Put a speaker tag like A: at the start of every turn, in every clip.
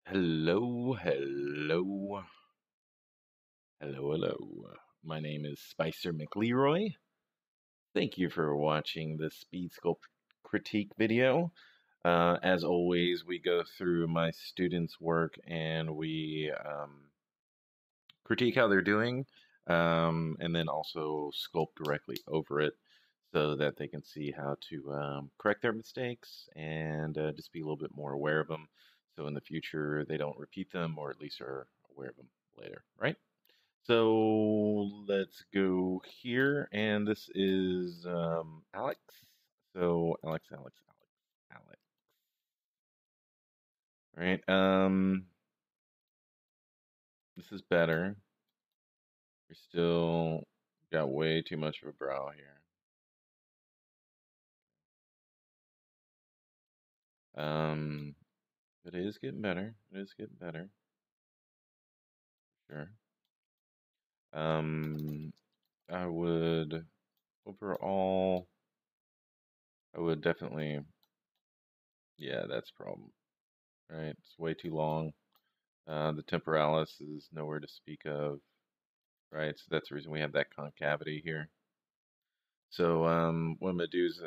A: Hello, hello, hello. My name is Spicer McLeroy. Thank you for watching this Speed Sculpt critique video. As always, we go through my students' work and we critique how they're doing, and then also sculpt directly over it so that they can see how to correct their mistakes and just be a little bit more aware of them. So in the future, they don't repeat them, or at least are aware of them later, right? So let's go here, and this is Alex. So Alex. All right. This is better. You're still got way too much of a brow here. Um, but it is getting better. It is getting better. Sure. Um, I would overall, I would definitely, yeah, that's a problem, right? It's way too long. The temporalis is nowhere to speak of, right? So that's the reason we have that concavity here. So what I'm gonna do is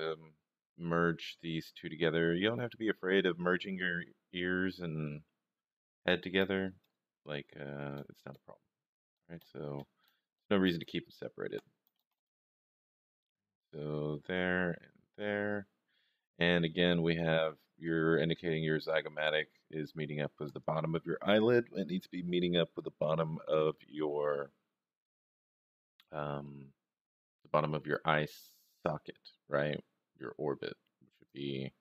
A: merge these two together. You don't have to be afraid of merging your ears and head together. Like it's not a problem, right? So there's no reason to keep them separated. So there and there. And again, we have you're indicating your zygomatic is meeting up with the bottom of your eyelid. It needs to be meeting up with um, the bottom of your eye socket, right? Your orbit, which would be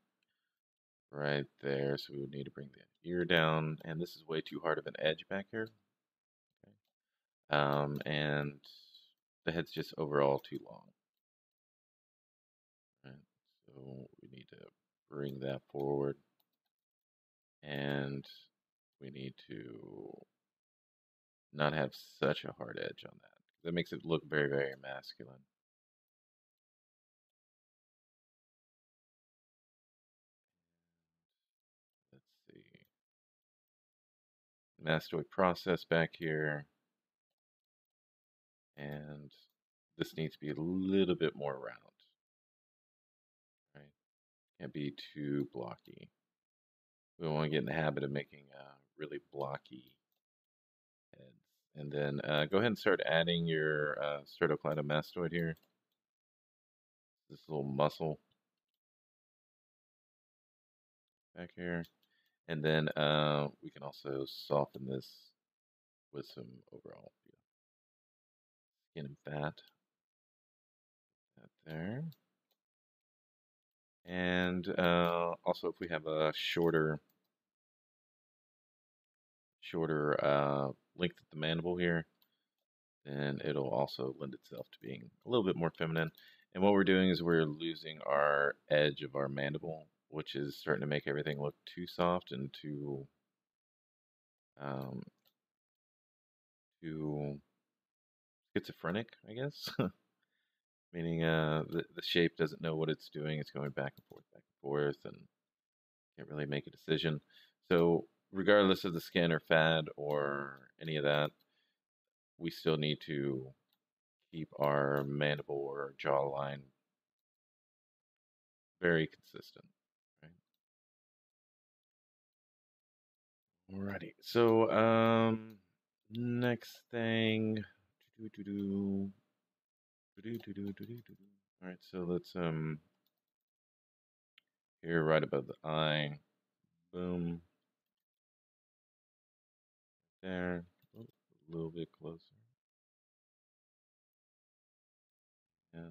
A: right there. So we would need to bring the ear down, and this is way too hard of an edge back here. And the head's just overall too long. Right? So we need to bring that forward, and we need to not have such a hard edge on that. That makes it look very, very masculine. Let's see. Mastoid process back here, and this needs to be a little bit more round, right? Can't be too blocky. We don't want to get in the habit of making really blocky heads. And then go ahead and start adding your sternocleidomastoid here. This little muscle back here. And then we can also soften this with some overall skin and fat. That there. And also if we have a shorter length at the mandible here, then it'll also lend itself to being a little bit more feminine. And what we're doing is we're losing our edge of our mandible, which is starting to make everything look too soft and um, too schizophrenic, I guess. Meaning the shape doesn't know what it's doing. It's going back and forth, and can't really make a decision. So regardless of the skin or fat or any of that, we still need to keep our mandible or jawline very consistent. Right? Alrighty. So next thing. All right. So let's here right above the eye. Boom. There. Oh, a little bit closer. And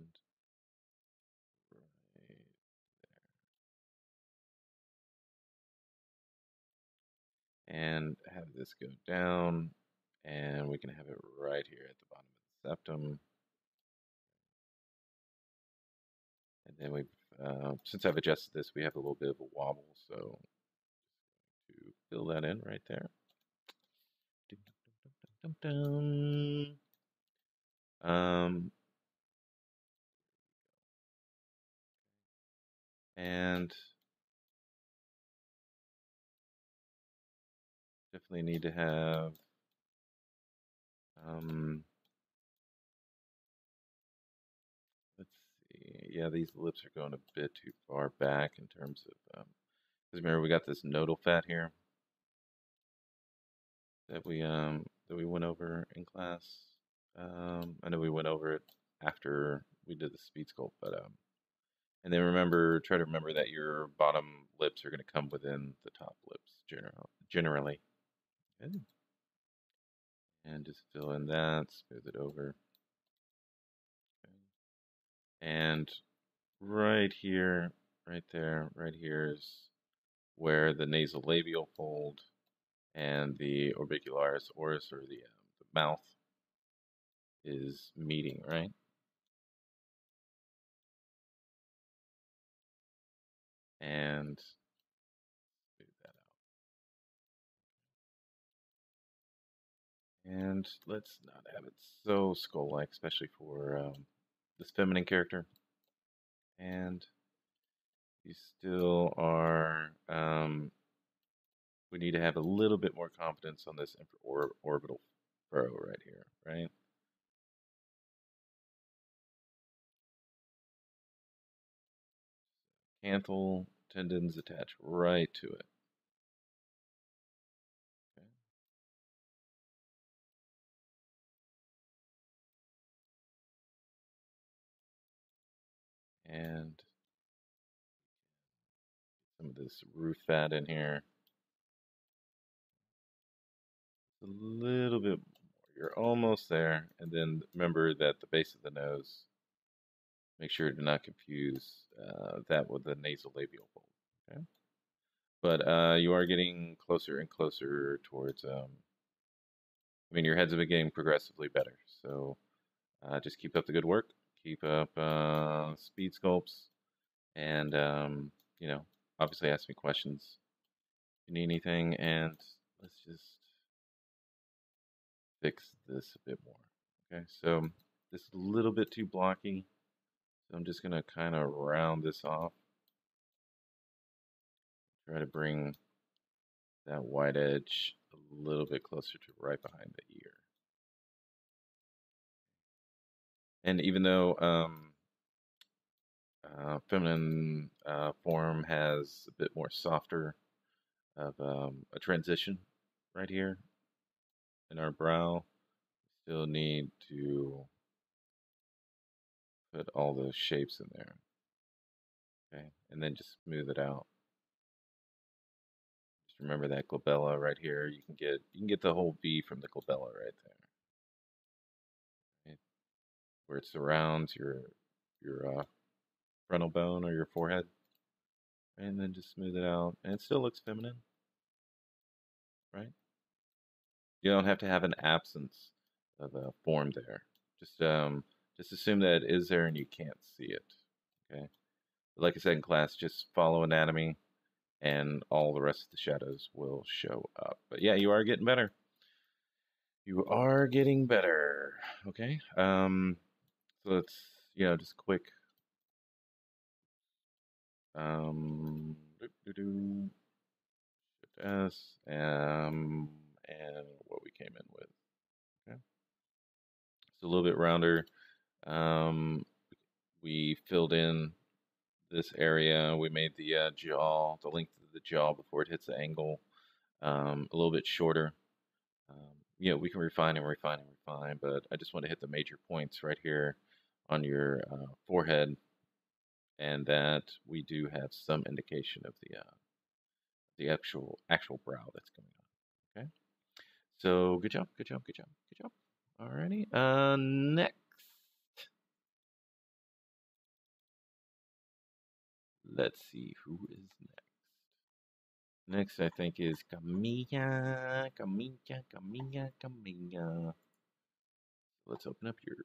A: right there. And have this go down. And we can have it right here at the bottom of the septum. And then since I've adjusted this, we have a little bit of a wobble. So to fill that in right there. Um, and definitely need to have let's see. Yeah, these lips are going a bit too far back in terms of because remember we got this nodal fat here that we went over in class. I know we went over it after we did the speed sculpt, but and then try to remember that your bottom lips are going to come within the top lips generally. Okay. And just fill in that, smooth it over. Okay. And right here, right there, right here is where the nasolabial fold and the orbicularis oris, or the mouth, is meeting, right? And smooth that out. And let's not have it so skull-like, especially for this feminine character. And you still are, we need to have a little bit more confidence on this orbital furrow right here, right? Canthal tendons attach right to it. Okay. And some of this roof fat in here. A little bit more. You're almost there. And then remember that the base of the nose, make sure to not confuse that with the nasolabial fold. Okay. But you are getting closer and closer towards, I mean, your heads have been getting progressively better. So just keep up the good work. Keep up speed sculpts. And, you know, obviously ask me questions if you need anything. And let's just fix this a bit more. Okay, so this is a little bit too blocky. So I'm just going to kind of round this off. Try to bring that white edge a little bit closer to right behind the ear. And even though feminine form has a bit more softer of a transition right here in our brow, we still need to put all those shapes in there. Okay, and then just smooth it out. Just remember that glabella right here. You can get the whole V from the glabella right there. Okay? Where it surrounds your frontal bone or your forehead, and then just smooth it out, and it still looks feminine, right? You don't have to have an absence of a form there. Just assume that it is there and you can't see it. Okay. But like I said in class, just follow anatomy, and all the rest of the shadows will show up. But yeah, you are getting better. You are getting better. Okay. So let's just quick S and what we came in with. Okay. It's a little bit rounder. We filled in this area. We made the jaw, the length of the jaw before it hits the angle, a little bit shorter. We can refine and refine and refine, but I just want to hit the major points right here on your forehead, and that we do have some indication of the actual brow that's going on. Okay, so good job, good job, good job, good job. Alrighty, next, let's see who is next. Next, I think, is Camilla. Camilla, Camilla, Camilla. Let's open up yours.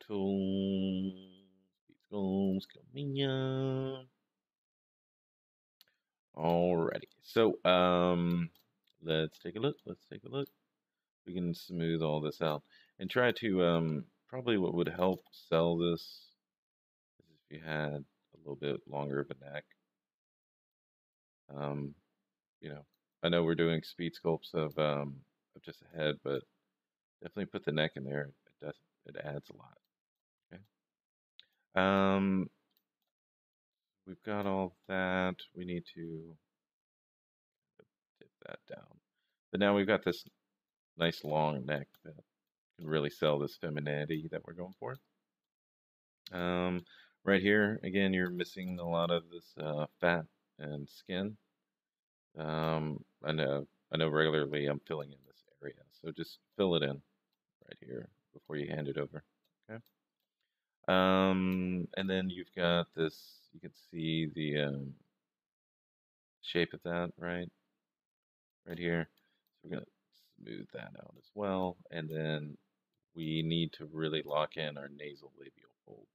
A: Tools, Sculpt, Camilla. Alrighty. So, let's take a look. Let's take a look. We can smooth all this out and try to, probably what would help sell this you had a little bit longer of a neck. You know, I know we're doing speed sculpts of just a head, but definitely put the neck in there. It does, it adds a lot. Okay. Um, we've got all that. We need to tip that down. But now we've got this nice long neck that can really sell this femininity that we're going for. Um, right here, again, you're missing a lot of this fat and skin. I know regularly I'm filling in this area, so just fill it in right here before you hand it over. Okay. And then you've got this. You can see the shape of that right here. So we're gonna smooth that out as well, and then we need to really lock in our nasal labial fold.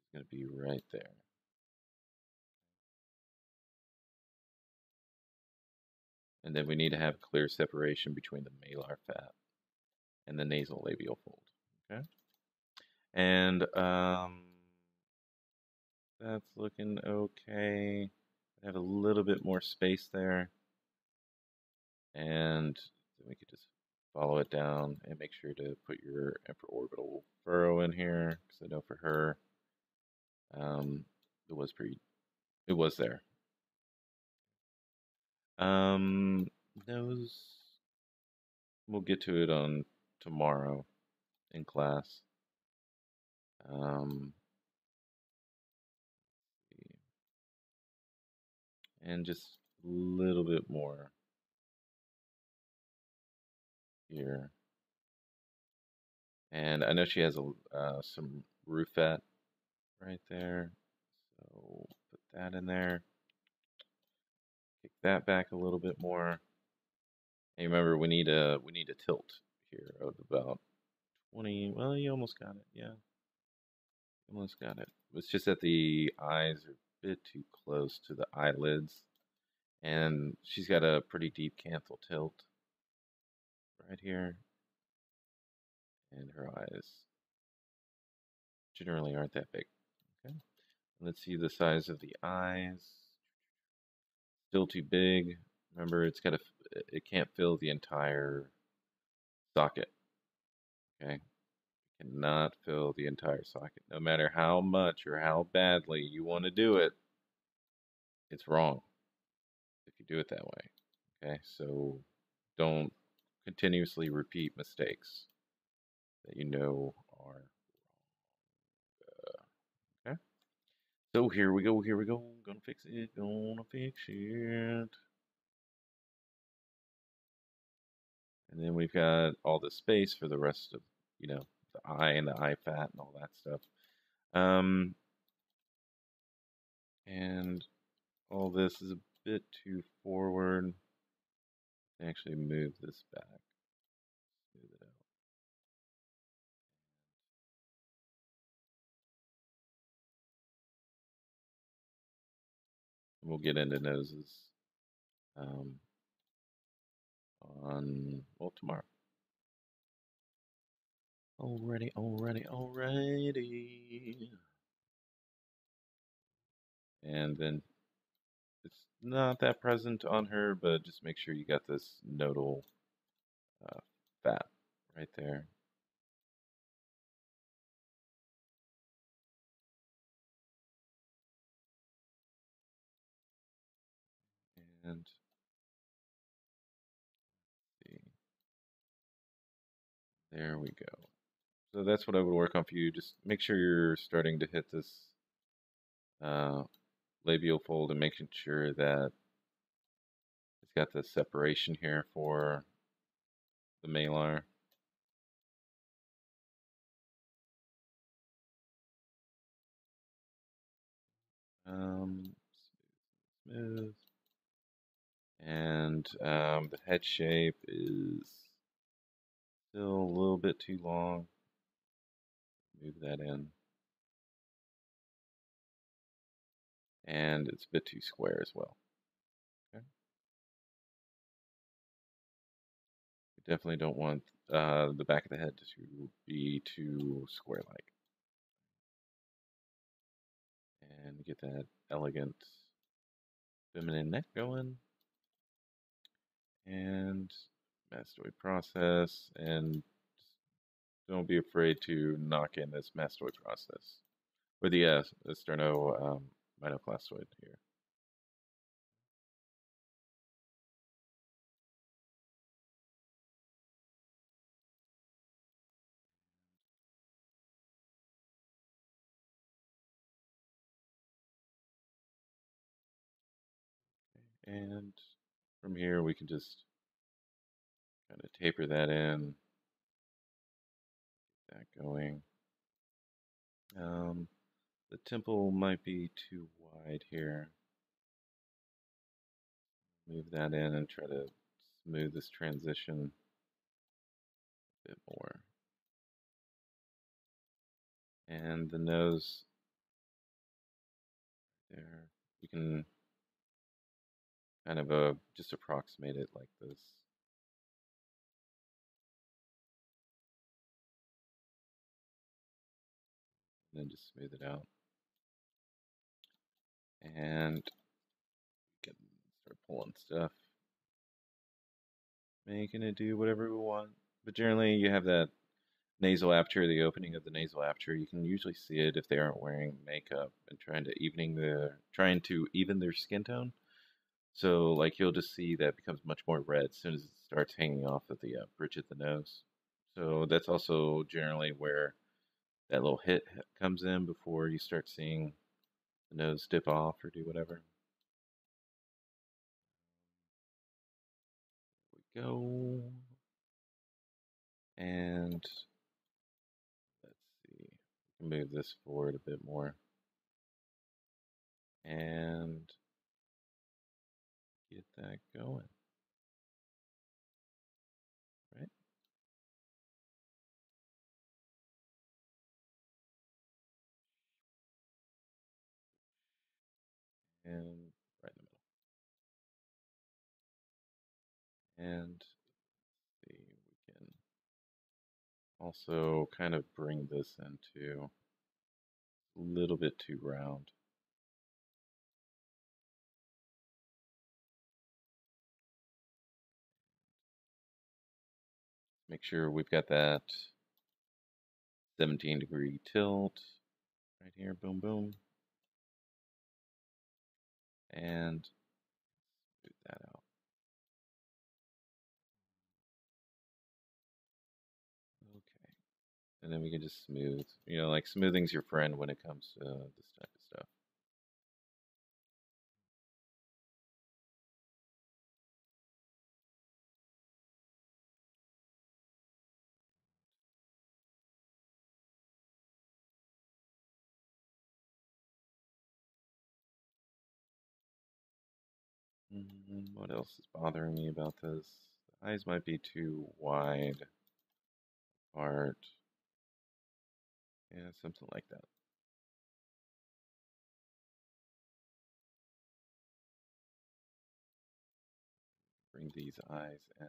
A: It's gonna be right there. And then we need to have clear separation between the malar fat and the nasal labial fold. Okay. And that's looking okay. I have a little bit more space there. And then we could just follow it down and make sure to put your infraorbital furrow in here, because I know for her, um, it was there. Um, those, we'll get to it on tomorrow in class. Um, and just a little bit more here. And I know she has some roof fat right there, so put that in there. Kick that back a little bit more. And remember, we need a tilt here of about 20. Well, you almost got it. Yeah, almost got it. It's just that the eyes are a bit too close to the eyelids, and she's got a pretty deep canthal tilt right here, and her eyes generally aren't that big. Okay, let's see the size of the eyes. Still too big. Remember, it can't fill the entire socket. Okay, cannot fill the entire socket. No matter how much or how badly you want to do it, it's wrong if you do it that way. Okay, so don't continuously repeat mistakes that you know are okay. So here we go, here we go. Gonna fix it, gonna fix it. And then we've got all the space for the rest of, the eye and the eye fat and all that stuff. Um, and all this is a bit too forward. Actually move this back, smooth it out. And we'll get into noses um, well, tomorrow. Alrighty. And then it's not that present on her, but just make sure you got this nodal uh, fat right there. And see, there we go. So that's what I would work on for you. Just make sure you're starting to hit this uh, labial fold and making sure that it's got the separation here for the malar. Um, smooth. And the head shape is still a little bit too long. Move that in. And it's a bit too square as well. Okay. You definitely don't want the back of the head to be too square-like. and get that elegant feminine neck going. And mastoid process, and don't be afraid to knock in this mastoid process, or the sternomyoclastoid here. And from here we can just kind of taper that in, get that going. The temple might be too wide here. Move that in and try to smooth this transition a bit more. And the nose there, you can kind of just approximate it like this. And then just smooth it out. And we can start pulling stuff, making it do whatever we want. But generally, you have that nasal aperture, the opening of the nasal aperture. You can usually see it if they aren't wearing makeup and trying to even their skin tone. So like you'll just see that becomes much more red as soon as it starts hanging off of the bridge of the nose. So that's also generally where that little hit comes in before you start seeing the nose dip off or do whatever. There we go. And let's see, we can move this forward a bit more. And get that going. Right? And right in the middle. And see, we can also kind of bring this into a little bit too round. Make sure we've got that 17-degree tilt right here. Boom, boom. And smooth that out. Okay. And then we can just smooth. Like smoothing's your friend when it comes to this type of stuff. What else is bothering me about this? The eyes might be too wide apart. Yeah, something like that. Bring these eyes in.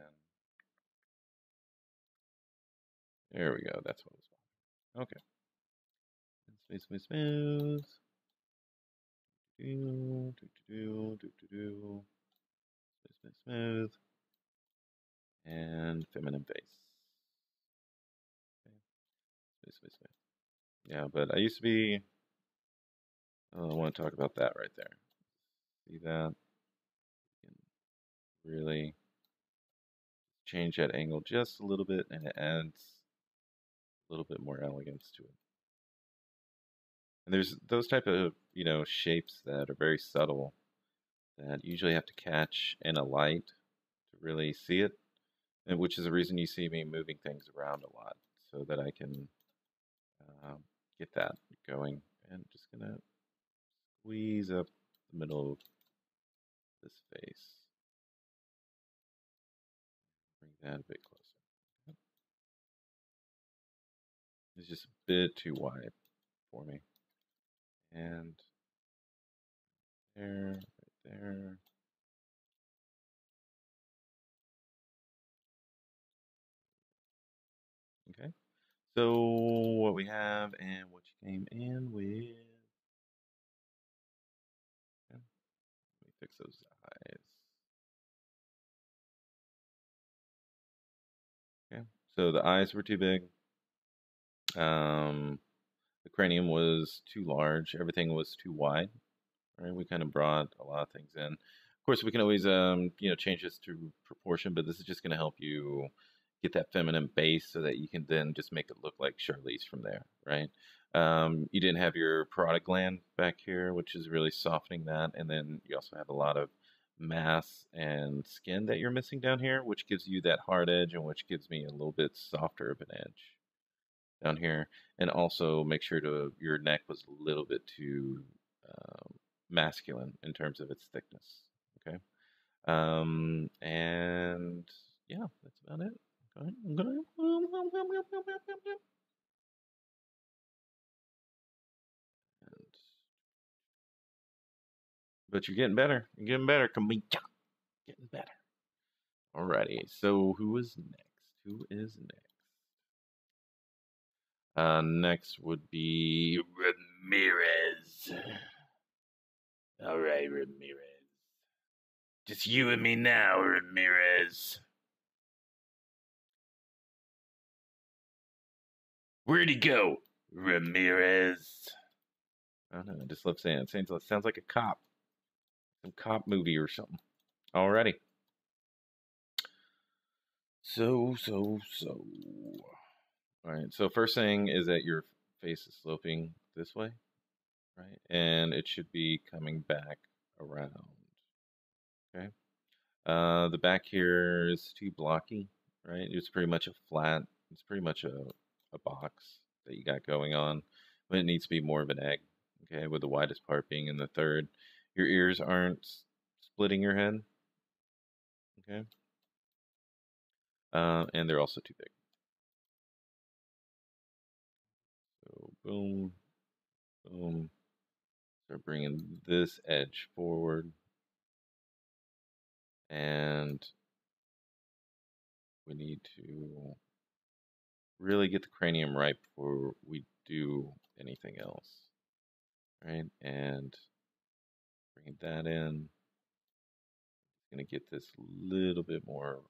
A: There we go. That's what was bothering. Okay. Smooth, smooth, smooth. Do, do, do, do, do, do. Smooth, smooth, smooth. And feminine face. Okay. Smooth, smooth, smooth. Yeah, but I used to be. Oh, I want to talk about that right there. See that? You can really change that angle just a little bit, and it adds a little bit more elegance to it. And there's those type of shapes that are very subtle that you usually have to catch in a light to really see it, and which is the reason you see me moving things around a lot so that I can get that going. And just gonna squeeze up the middle of this face, bring that a bit closer. It's just a bit too wide for me. And there, right there. Okay. So what we have and what you came in with. those eyes. Okay, so the eyes were too big. The cranium was too large. Everything was too wide. Right? We kind of brought a lot of things in. Of course, we can always change this to proportion, but this is just going to help you get that feminine base so that you can then just make it look like Charlize from there, right? You didn't have your parotid gland back here, which is really softening that, and then you also have a lot of mass and skin that you're missing down here, which gives you that hard edge and which gives me a little bit softer of an edge down here. And also make sure to your neck was a little bit too masculine in terms of its thickness. Okay. And yeah, that's about it. I'm gonna. But you're getting better. You're getting better. Come on, getting better. Alrighty. So who is next? Who is next? Next would be Ramirez. All right, Ramirez. Just you and me now, Ramirez. Where'd he go, Ramirez? I don't know. I just love saying it. It sounds like a cop, some cop movie or something. Alrighty. So. All right. So first thing is that your face is sloping this way, right? And it should be coming back around. Okay. The back here is too blocky, right? It's pretty much a flat. It's pretty much a box that you got going on, but it needs to be more of an egg. Okay, with the widest part being in the third. Your ears aren't splitting your head. Okay. And they're also too big. So boom, boom. Start bringing this edge forward. And we need to really get the cranium right before we do anything else. Right? And bring that in. It's going to get this a little bit more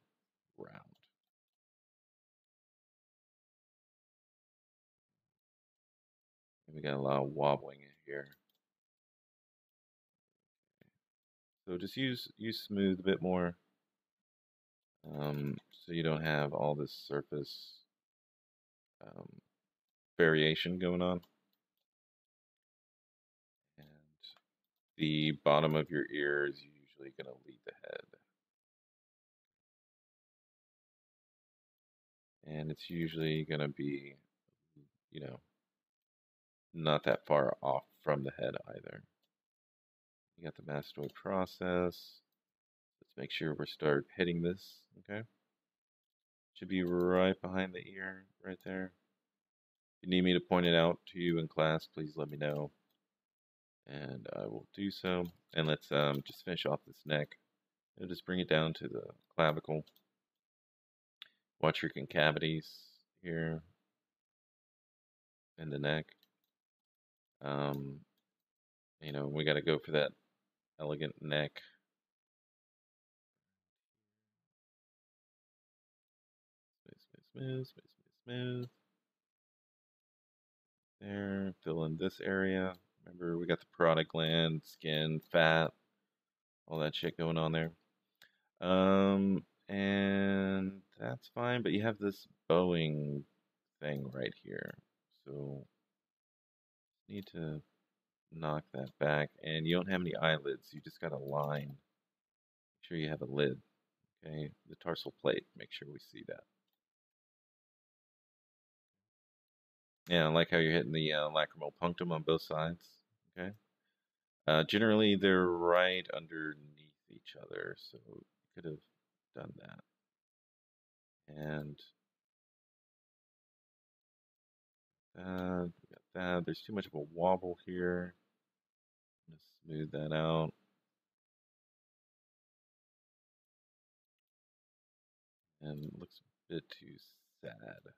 A: round. And we got a lot of wobbling in here. So just use smooth a bit more, so you don't have all this surface variation going on. And the bottom of your ear is usually going to lead the head. And it's usually going to be, not that far off from the head either. You got the mastoid process. Let's make sure we start hitting this, okay? Should be right behind the ear, right there. If you need me to point it out to you in class, please let me know. And I will do so. And let's just finish off this neck. And just bring it down to the clavicle. Watch your concavities here in the neck. We got to go for that elegant neck. Smooth. There, fill in this area. Remember, we got the parotid gland, skin, fat, all that shit going on there. And that's fine, but you have this bowing thing right here. So, need to knock that back. And you don't have any eyelids, you just got a line. Make sure you have a lid. Okay, the tarsal plate, make sure we see that. Yeah, I like how you're hitting the lacrimal punctum on both sides. Okay. Generally, they're right underneath each other, so you could have done that. And we got that. There's too much of a wobble here. I'm gonna smooth that out. And it looks a bit too sad.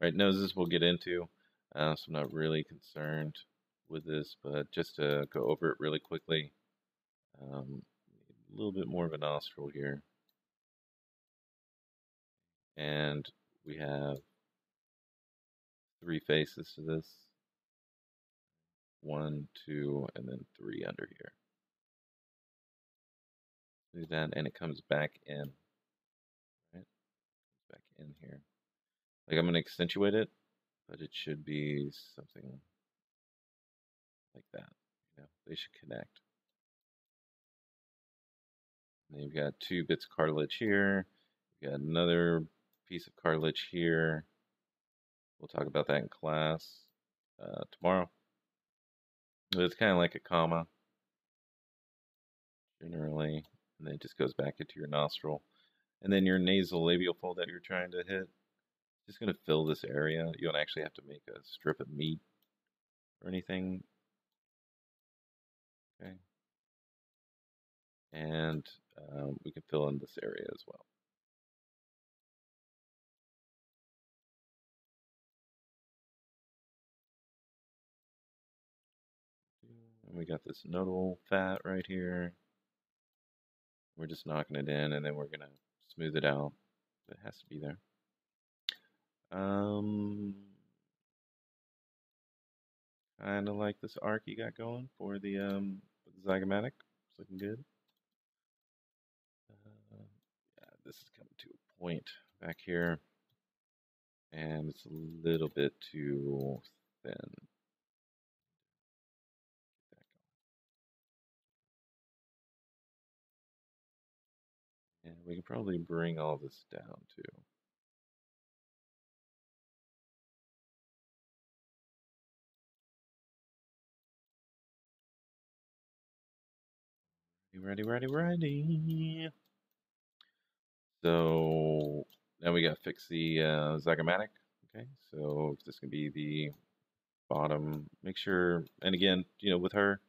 A: All right, noses we'll get into, so I'm not really concerned with this, but just to go over it really quickly. A little bit more of a nostril here. And we have 3 faces to this. 1, 2, and then 3 under here. Do that, and it comes back in. Right? Comes back in here. Like I'm going to accentuate it, but it should be something like that. You know, they should connect. And then you've got 2 bits of cartilage here. You've got another piece of cartilage here. We'll talk about that in class tomorrow. But it's kind of like a comma, generally, and then it just goes back into your nostril. And then your nasolabial fold that you're trying to hit, just going to fill this area. You don't actually have to make a strip of meat or anything. Okay. And we can fill in this area as well. And we got this nodal fat right here. We're just knocking it in, and then we're going to smooth it out. It has to be there. Kind of like this arc you got going for the zygomatic. It's looking good. Yeah, this is coming to a point back here, and it's a little bit too thin. And we can probably bring all this down too. Ready. So now we got to fix the zygomatic. Okay, so this is going to be the bottom. Make sure, and again, you know, with her,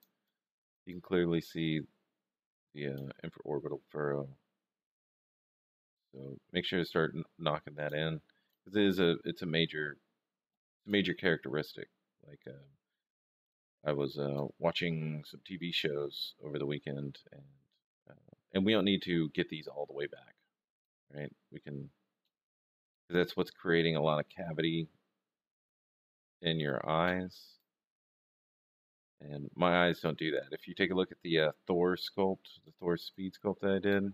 A: you can clearly see the infraorbital furrow. So make sure to start knocking that in. It's a major characteristic. Like I was watching some TV shows over the weekend, and we don't need to get these all the way back, right? We can, because that's what's creating a lot of cavity in your eyes. And my eyes don't do that. If you take a look at the Thor sculpt, the Thor speed sculpt that I did,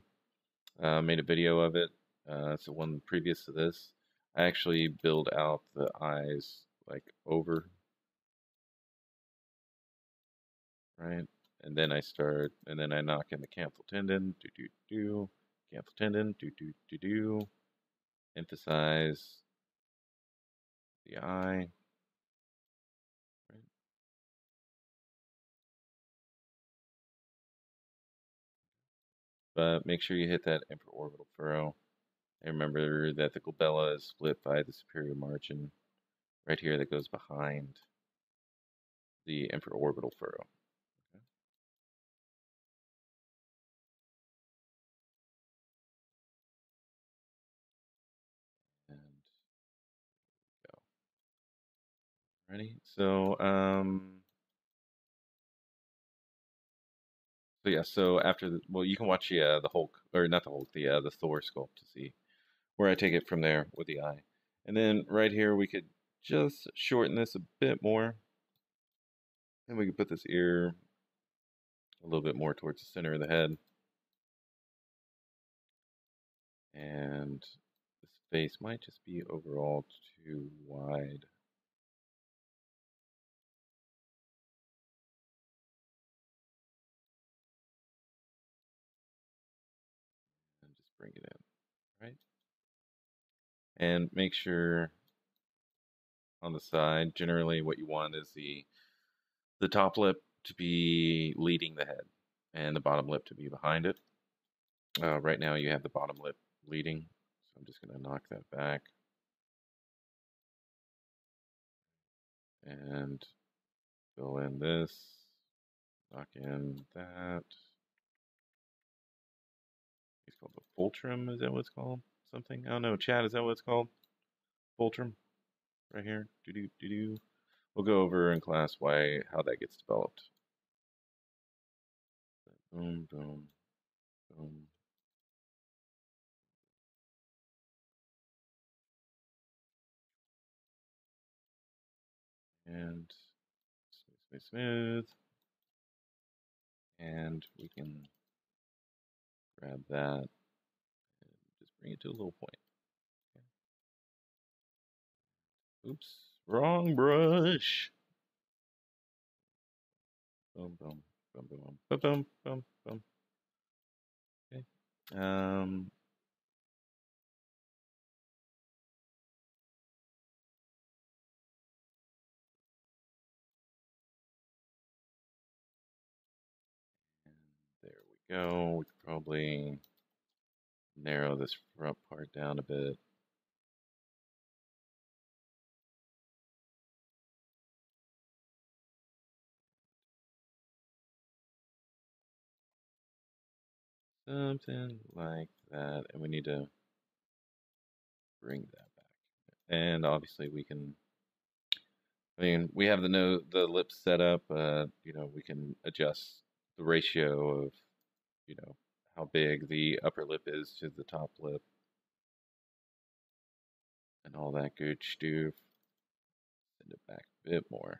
A: made a video of it. It's the one previous to this. I actually build out the eyes like over, right? And then I knock in the canthal tendon, canthal tendon, emphasize the eye, right? But make sure you hit that infraorbital furrow. And remember that the glabella is split by the superior margin right here that goes behind the infraorbital furrow. Okay? And go. Ready? So yeah, so after well, you can watch the Hulk, or not the Hulk, the Thor sculpt to see where I take it from there with the eye. And then right here we could just shorten this a bit more. And we could put this ear a little bit more towards the center of the head. And this face might just be overall too wide. And just bring it in, right? And make sure on the side, generally what you want is the top lip to be leading the head and the bottom lip to be behind it. Right now you have the bottom lip leading, so I'm just going to knock that back and fill in this, knock in that. It's called the fulcrum, is that what it's called? Something? I don't know. Chad, is that what it's called? Fulcrum? Right here? Do. We'll go over in class how that gets developed. Boom, boom, boom. And smooth, smooth, smooth. And we can grab that and just bring it to a little point. Okay. Oops, wrong brush. Boom, boom, boom, boom, boom, boom, boom, boom. Okay. And there we go. We could probably narrow this front part down a bit. Something like that. And we need to bring that back. And obviously we can, I mean, we have the lips set up, you know, we can adjust the ratio of, you know, how big the upper lip is to the top lip and all that good stuff. Send it back a bit more.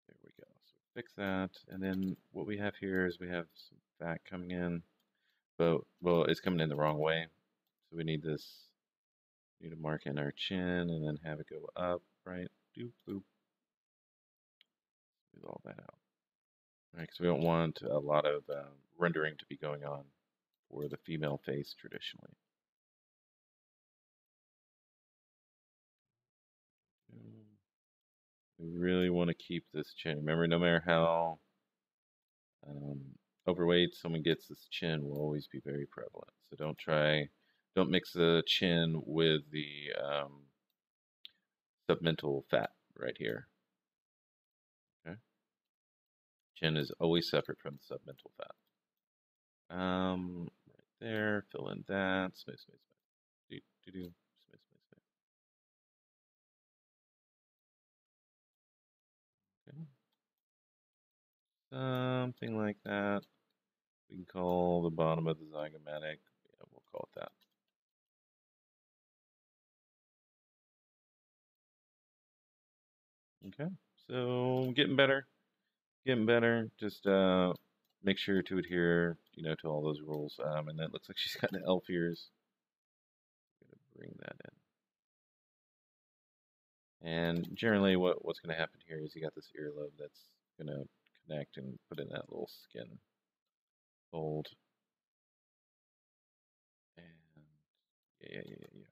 A: There we go. So fix that. And then what we have here is we have some fat coming in, but, well, it's coming in the wrong way. So we need this, we need to mark in our chin and then have it go up, right? Doop, boop. Smooth all that out. Right, because we don't want a lot of rendering to be going on for the female face traditionally. We really want to keep this chin. Remember, no matter how overweight someone gets, this chin will always be very prevalent. So don't mix the chin with the submental fat right here. Okay, chin is always separate from the submental fat. Right there, fill in that. Smooth, smooth, smooth. Do, do, do. Smooth, smooth, smooth. Okay. Something like that. We can call the bottom of the zygomatic. Yeah, we'll call it that. Okay, so getting better, getting better. Just make sure to adhere, you know, to all those rules. And that looks like she's got the elf ears. Gonna bring that in. And generally, what's going to happen here is you got this earlobe that's going to connect and put in that little skin fold. And yeah, yeah, yeah, yeah.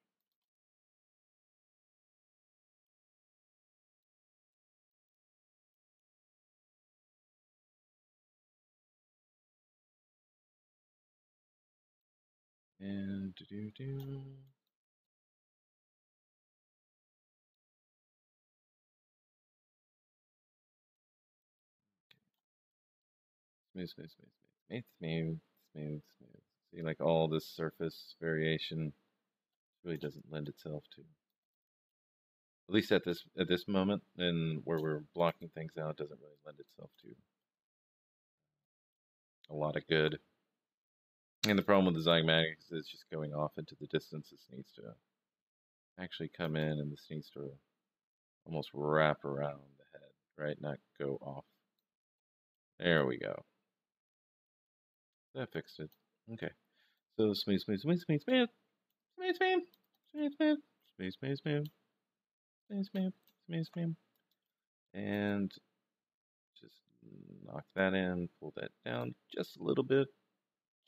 A: And do do do. Smooth, smooth, smooth, smooth, smooth, smooth, smooth. See, like all this surface variation really doesn't lend itself to, at least at this moment, and where we're blocking things out, doesn't really lend itself to a lot of good. And the problem with the zygomatics is just going off into the distance. This needs to actually come in, and this needs to almost wrap around the head, right? Not go off. There we go. That fixed it. Okay. So smooth, smooth, smooth, smooth, smooth, smooth, smooth, smooth, smooth, smooth, smooth, smooth, smooth, smooth, smooth, smooth, and just knock that in, pull that down just a little bit,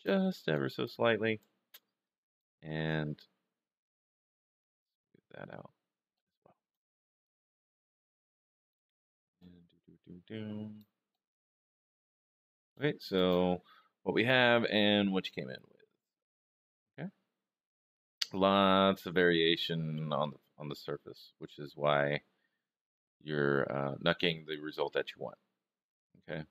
A: just ever so slightly, and smooth that out as well. And do. Okay, so what we have and what you came in with. Okay, lots of variation on the surface, which is why you're not getting the result that you want. Okay.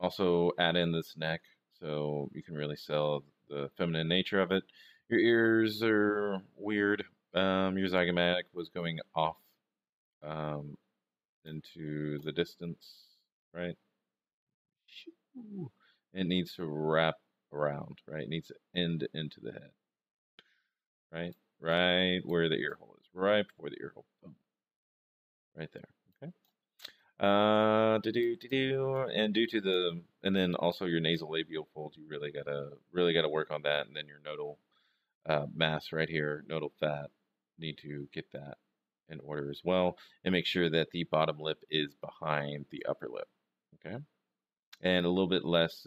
A: Also add in this neck so you can really sell the feminine nature of it. Your ears are weird. Your zygomatic was going off um, into the distance, right? Shoo. It needs to wrap around, right? It needs to end into the head, right? Right where the ear hole is, right before the ear hole, boom, right there. Okay. And due to and then also your nasolabial fold, you really gotta work on that, and then your nodal mass right here, nodal fat, need to get that in order as well, and make sure that the bottom lip is behind the upper lip. Okay, and a little bit less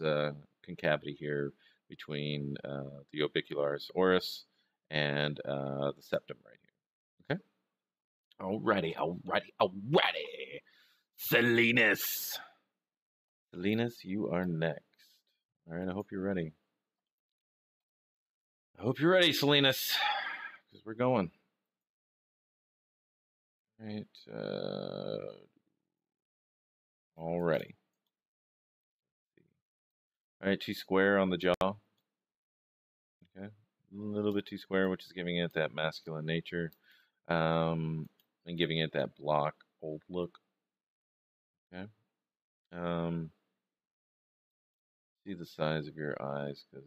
A: concavity here between the orbicularis oris and the septum right here. Okay. Alrighty. Salinas. Salinas, you are next. All right, I hope you're ready. I hope you're ready, Salinas, because we're going. All right. Already. All right, too square on the jaw. Okay. A little bit too square, which is giving it that masculine nature, and giving it that block old look. Okay. Um, see the size of your eyes, because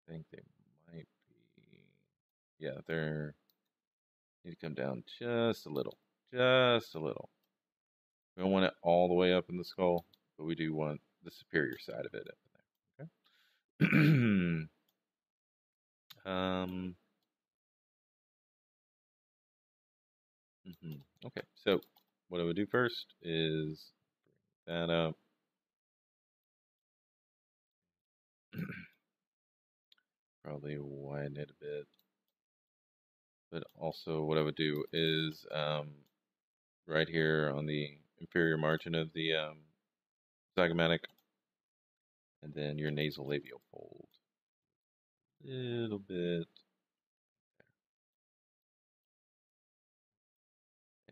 A: I think they might be. Yeah, they're need to come down just a little. Just a little. We don't want it all the way up in the skull, but we do want the superior side of it up in there. Okay. um, Okay, so what I would do first is bring that up. Probably widen it a bit. But also what I would do is right here on the inferior margin of the zygomatic, and then your nasolabial fold. A little bit.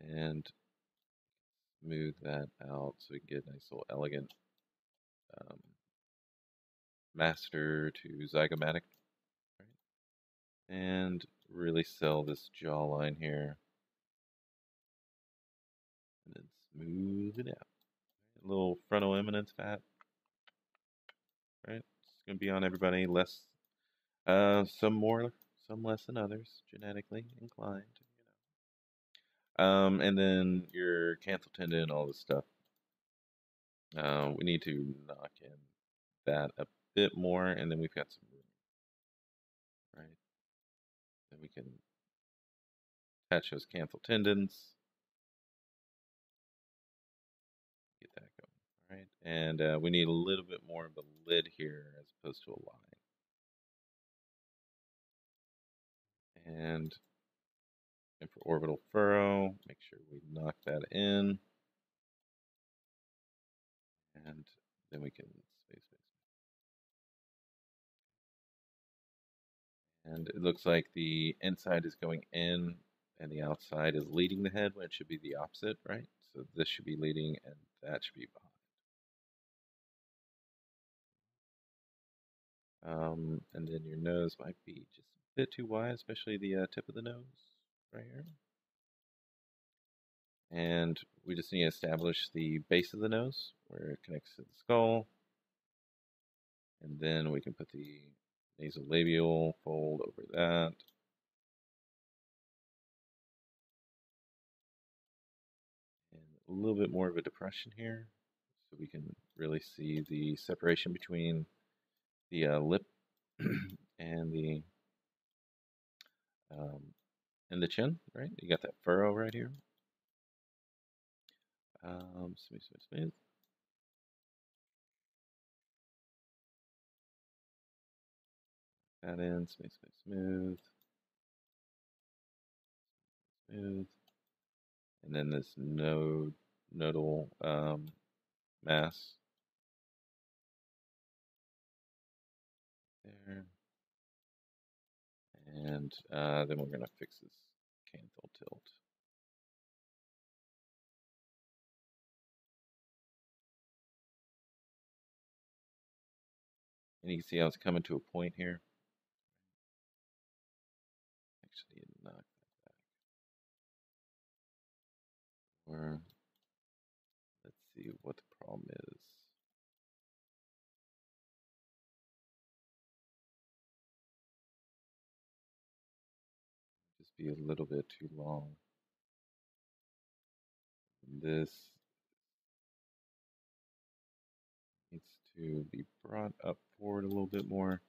A: And smooth that out so we can get a nice little elegant um, master to zygomatic. Right? And really sell this jawline here. And then smooth it out. A little frontal eminence fat. Right? It's going to be on everybody. Less, some more, some less than others. Genetically inclined. And then your canthal tendon, all this stuff. We need to knock in that a bit more, and then we've got some room, right? Then we can attach those canthal tendons, get that going, all right? And we need a little bit more of a lid here as opposed to a line. And for orbital furrow, make sure we knock that in, and then we can space. And it looks like the inside is going in and the outside is leading the head when it should be the opposite, right? So this should be leading and that should be behind. And then your nose might be just a bit too wide, especially the tip of the nose right here. And we just need to establish the base of the nose where it connects to the skull. And then we can put the nasolabial fold over that. And a little bit more of a depression here so we can really see the separation between the lip and the um, chin, right? You got that furrow right here. Smooth. That in, smooth. And then this nodal mass there. And then we're going to fix this canthal tilt. And you can see how it's coming to a point here. Or let's see what the problem is. Just be a little bit too long. This needs to be brought up forward a little bit more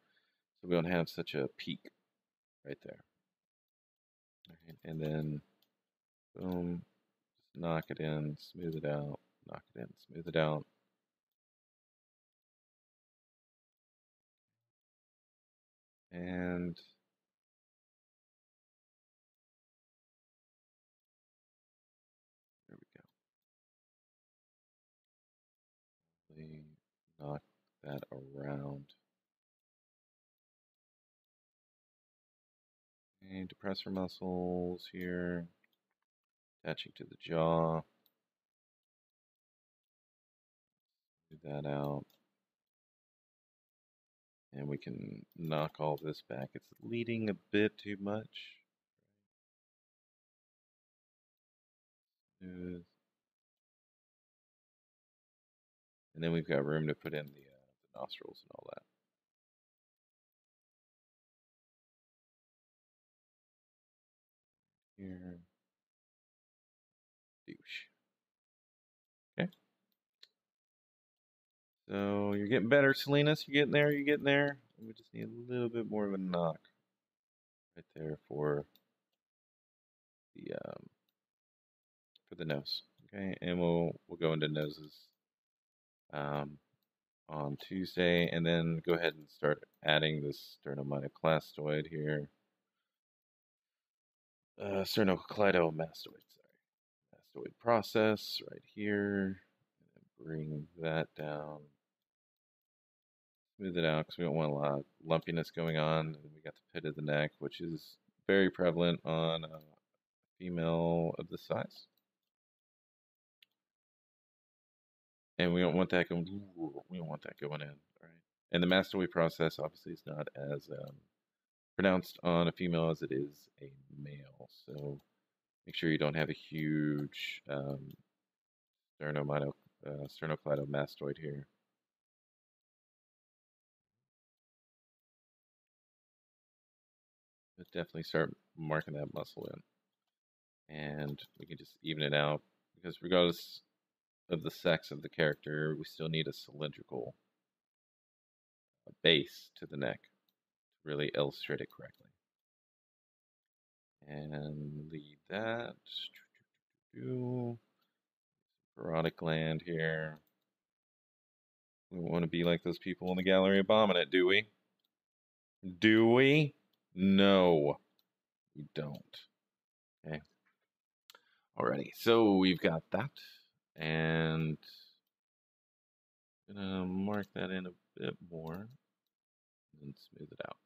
A: so we don't have such a peak right there. Right, and then boom, just knock it in, smooth it out, knock it in, smooth it out. And there we go. Knock that around. And depressor muscles here, attaching to the jaw. Smooth that out. And we can knock all this back. It's leading a bit too much. Smooth. And then we've got room to put in the nostrils and all that. Here. Douche. Okay. So you're getting better, Salinas. You're getting there. You're getting there. We just need a little bit more of a knock right there for the nose. Okay, and we'll go into noses on Tuesday, and then go ahead and start adding this sternocleidomastoid here. Sternocleidomastoid, sorry. Mastoid process right here. And bring that down. Smooth it out because we don't want a lot of lumpiness going on. And we got the pit of the neck, which is very prevalent on a female of this size. And we don't want that going. We don't want that going in, right? And the mastoid process obviously is not as pronounced on a female as it is a male. So make sure you don't have a huge sternocleidomastoid here. But definitely start marking that muscle in. And we can just even it out because regardless of the sex of the character, we still need a cylindrical base to the neck to really illustrate it correctly. And lead that. Parodic gland here. We want to be like those people in the gallery bombing it, do we? Do we? No, we don't. Okay. Alrighty, so we've got that, and I'm gonna mark that in a bit more and smooth it out.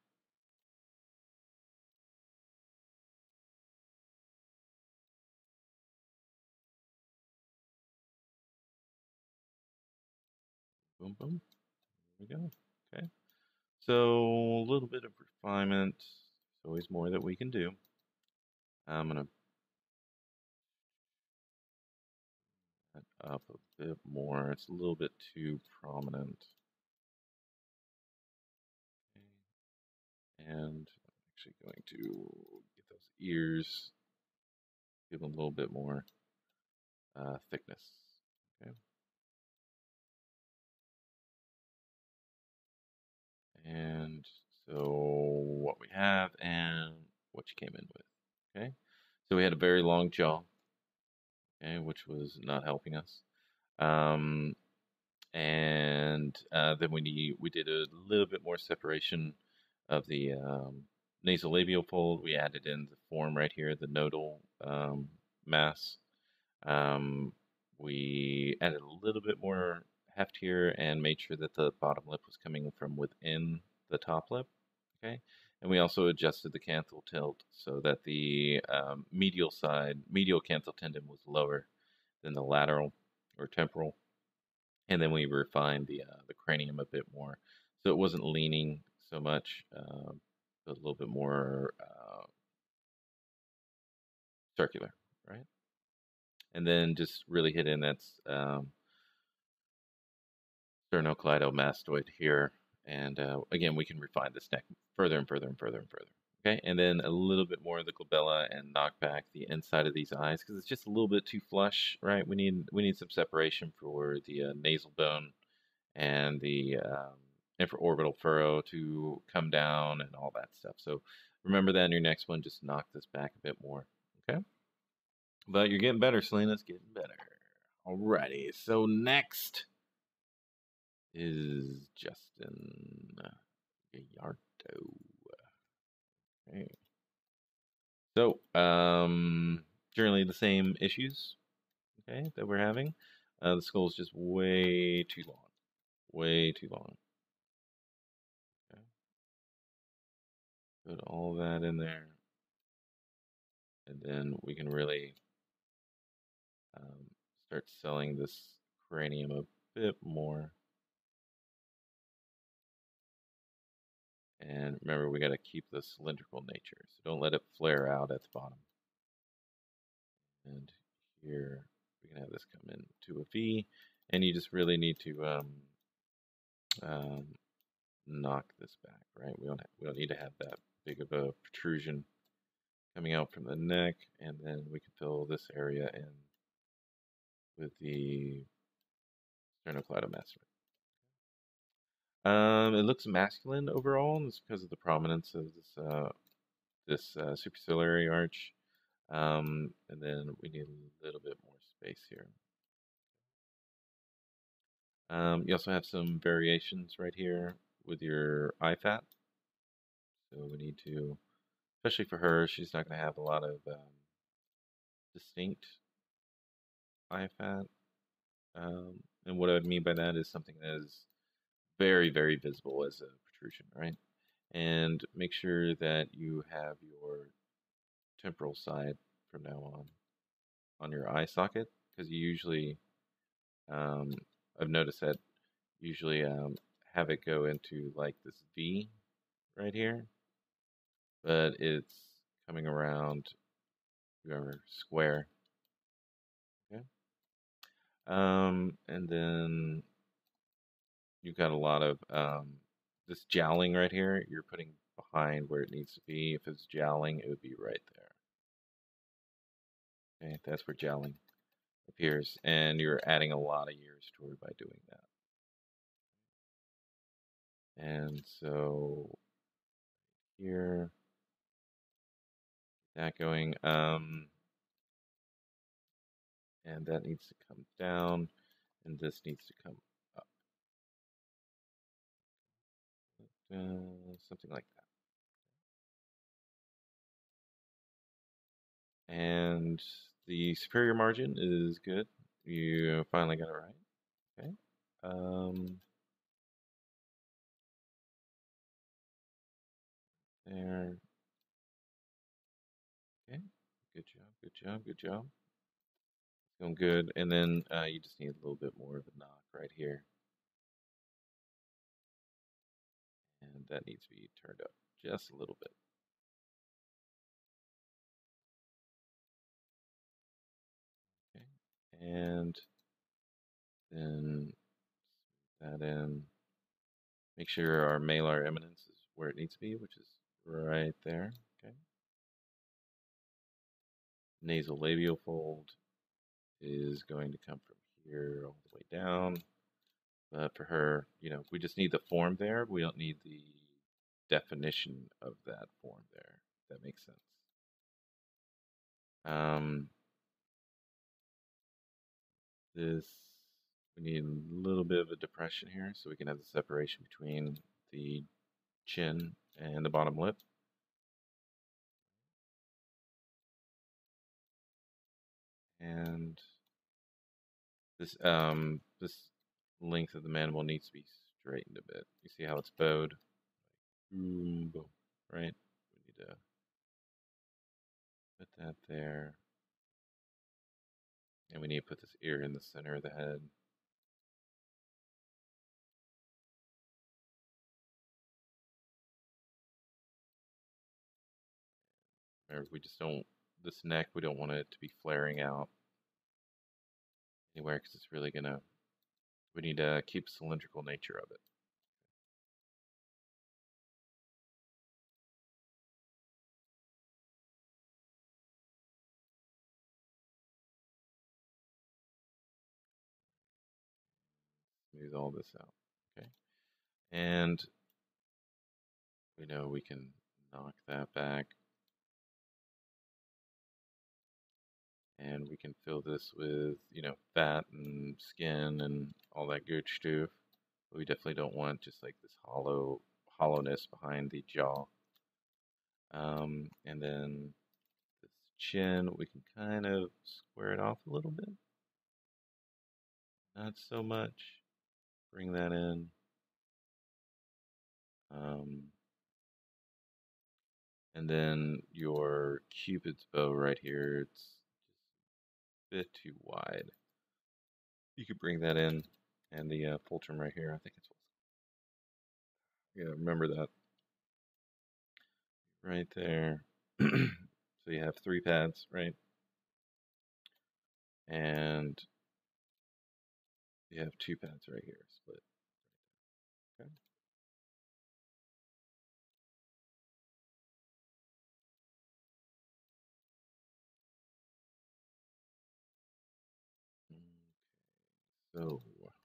A: Boom, boom. There we go. Okay. So a little bit of refinement. There's always more that we can do. I'm gonna put that up a bit more. It's a little bit too prominent. Okay. And I'm actually going to get those ears, give them a little bit more thickness. Okay. And so what we have and what you came in with. Okay. So we had a very long jaw, okay, which was not helping us. And then we did a little bit more separation of the nasolabial fold. We added in the form right here, the nodal mass. We added a little bit more heft here and made sure that the bottom lip was coming from within the top lip. Okay, and we also adjusted the canthal tilt so that the medial canthal tendon was lower than the lateral or temporal. And then we refined the cranium a bit more, so it wasn't leaning so much, a little bit more circular, right? and then just really hit in that sternocleidomastoid here. And again, we can refine this neck further and further and further and further. Okay, and then a little bit more of the glabella and knock back the inside of these eyes because it's just a little bit too flush, right? We need some separation for the nasal bone and the infraorbital furrow to come down and all that stuff. So remember that in your next one, just knock this back a bit more. Okay, but you're getting better, Selena. It's getting better. Alrighty, so next is Justin Gallardo. Okay. So, generally the same issues, okay, that we're having. The skull is just way too long. Way too long. Okay. Put all that in there. And then we can really start selling this cranium a bit more. And remember, we got to keep the cylindrical nature, so don't let it flare out at the bottom. And here we can have this come into a V, and you just really need to knock this back, right? We don't need to have that big of a protrusion coming out from the neck, and then we can fill this area in with the sternocleidomastoid. It looks masculine overall, and it's because of the prominence of this superciliary arch. And then we need a little bit more space here. You also have some variations right here with your eye fat. So we need to, especially for her, she's not going to have a lot of distinct eye fat. And what I mean by that is something that is very, very visible as a protrusion, right? And make sure that you have your temporal side from now on your eye socket, because you usually, I've noticed that usually have it go into like this V right here, but it's coming around your square. Okay. And then you've got a lot of this jowling right here. You're putting behind where it needs to be. If it's jowling, it would be right there. Okay, that's where jowling appears, and you're adding a lot of years to it by doing that. And so here, that going, and that needs to come down, and this needs to come up, something like that. And the superior margin is good. You finally got it right. Okay. There. Okay. Good job. Good job. Good job. Going good. And then you just need a little bit more of a knock right here. And that needs to be turned up just a little bit. Okay. And then that in. Make sure our malar eminence is where it needs to be, which is right there. Okay. Nasolabial fold is going to come from here all the way down. But for her, we just need the form there. We don't need the definition of that form there. If that makes sense. This, we need a little bit of a depression here so we can have the separation between the chin and the bottom lip. And this length of the mandible needs to be straightened a bit. You see how it's bowed? Boom, boom, right? We need to put that there. And we need to put this ear in the center of the head. Remember, we just don't, this neck, we don't want it to be flaring out. anywhere because it's really gonna. We need to keep cylindrical nature of it. Smooth all this out. Okay, and we know we can knock that back. And we can fill this with, fat and skin and all that good stuff. But we definitely don't want just like this hollowness behind the jaw. And then this chin, we can kind of square it off a little bit. Not so much. Bring that in. And then your Cupid's bow right here, it's just a bit too wide. You could bring that in, and the fulcrum right here, I think it's. Yeah, remember that right there. So you have 3 pads, right? And you have 2 pads right here, split. Okay. So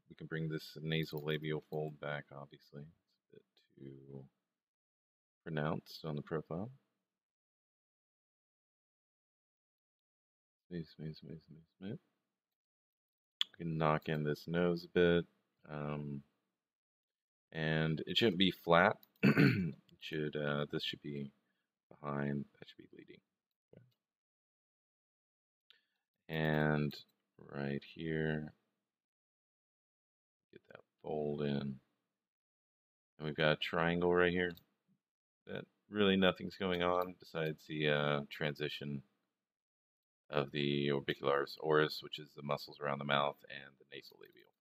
A: we can bring this nasolabial fold back, obviously. It's a bit too pronounced on the profile. Smooth, smooth, smooth, smooth, smooth. We can knock in this nose a bit. And it shouldn't be flat. This should be behind, that should be leading. Okay. And right here, get that fold in. And we've got a triangle right here that really nothing's going on besides the transition of the orbicularis oris, which is the muscles around the mouth, and the nasolabial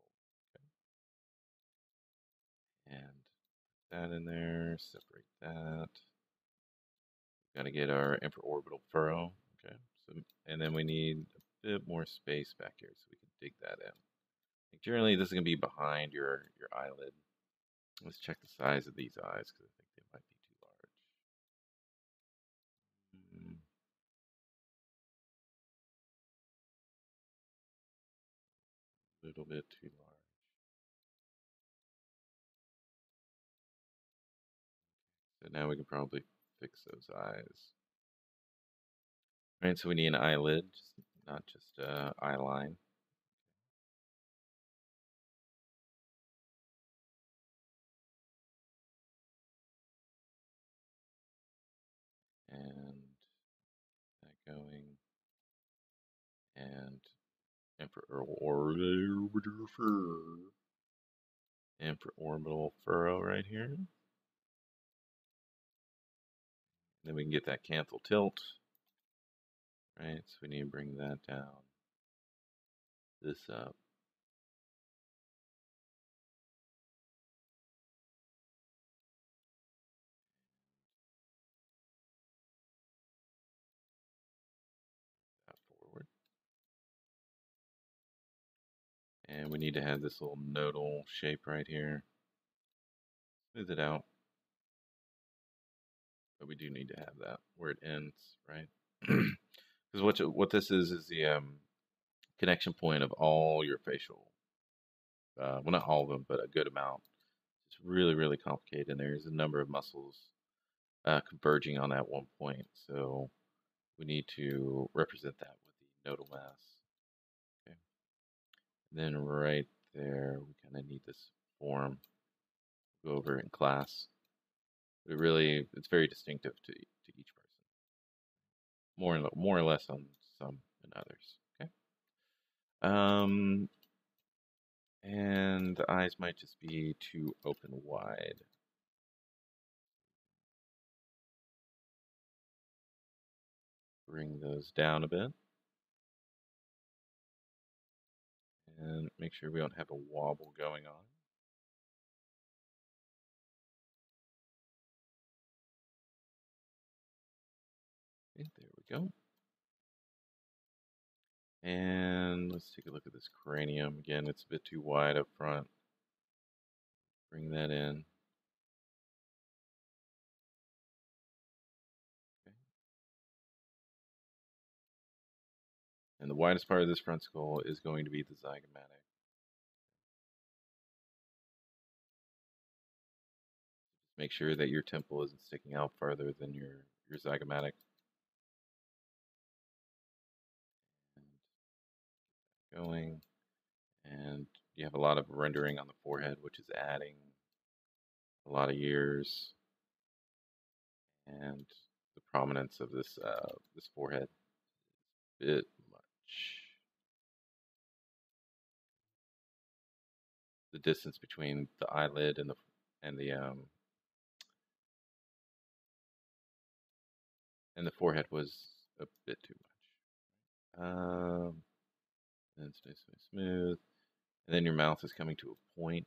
A: fold. Okay. And put that in there, separate that. Got to get our infraorbital furrow. Okay. So, and then we need a bit more space back here so we can dig that in. Like generally, this is going to be behind your eyelid. Let's check the size of these eyes because I think they might be too large. A little bit too large. So now we can probably fix those eyes. All right, so we need an eyelid, not just eye line. And that going. And infraorbital furrow right here. Then we can get that canthal tilt. Right, so we need to bring that down. This up. That forward. And we need to have this little nodal shape right here. Smooth it out. But we do need to have that where it ends, right? Because what this is the connection point of all your facial. Well, not all of them, but a good amount. It's really, really complicated, and there's a number of muscles converging on that one point. So we need to represent that with the nodal mass. Okay. And then right there, we kind of need this form. Go over in class. It's very distinctive to each person. More or less on some than others. Okay. And the eyes might just be too open wide. Bring those down a bit. And make sure we don't have a wobble going on. Okay, there we go. And let's take a look at this cranium. Again, it's a bit too wide up front. Bring that in. Okay. And the widest part of this front skull is going to be the zygomatic. Just make sure that your temple isn't sticking out farther than your zygomatic. And going. And you have a lot of rendering on the forehead, which is adding a lot of years. And the prominence of this forehead is a bit much. The distance between the eyelid and the forehead was a bit too much. And stay smooth. And then your mouth is coming to a point.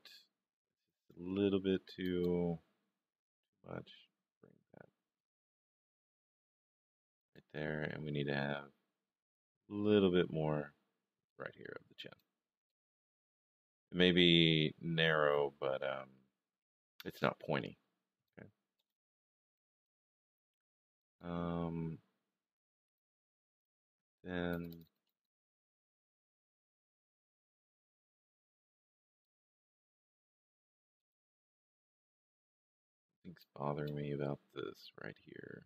A: It's a little bit too much. Bring that right there, and we need to have a little bit more right here of the chin. It may be narrow, but it's not pointy. Okay. Then things bothering me about this right here.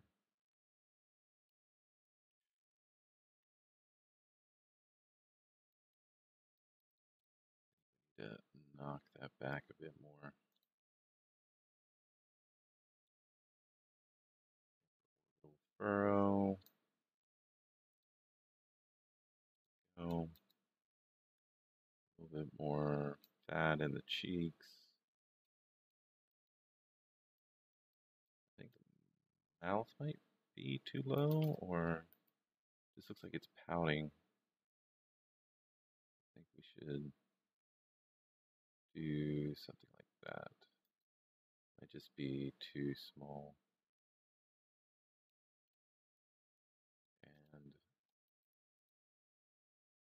A: To knock that back a bit more. Little furrow. Oh, a little bit more fat in the cheeks. I think the mouth might be too low, or this looks like it's pouting. I think we should do something like that. Might just be too small. And then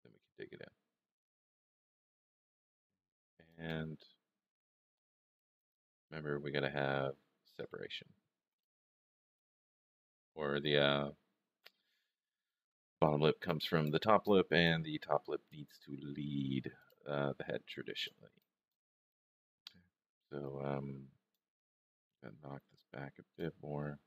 A: we can dig it in. And remember, we gotta have separation. Or the bottom lip comes from the top lip, and the top lip needs to lead the head traditionally. So gotta knock this back a bit more.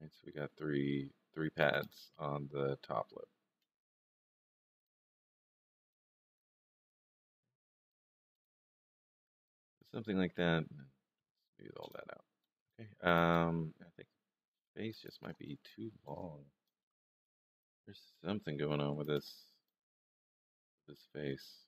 A: Right, so we got three pads on the top lip. Something like that. Smooth all that out. Okay. I think face just might be too long. There's something going on with this face.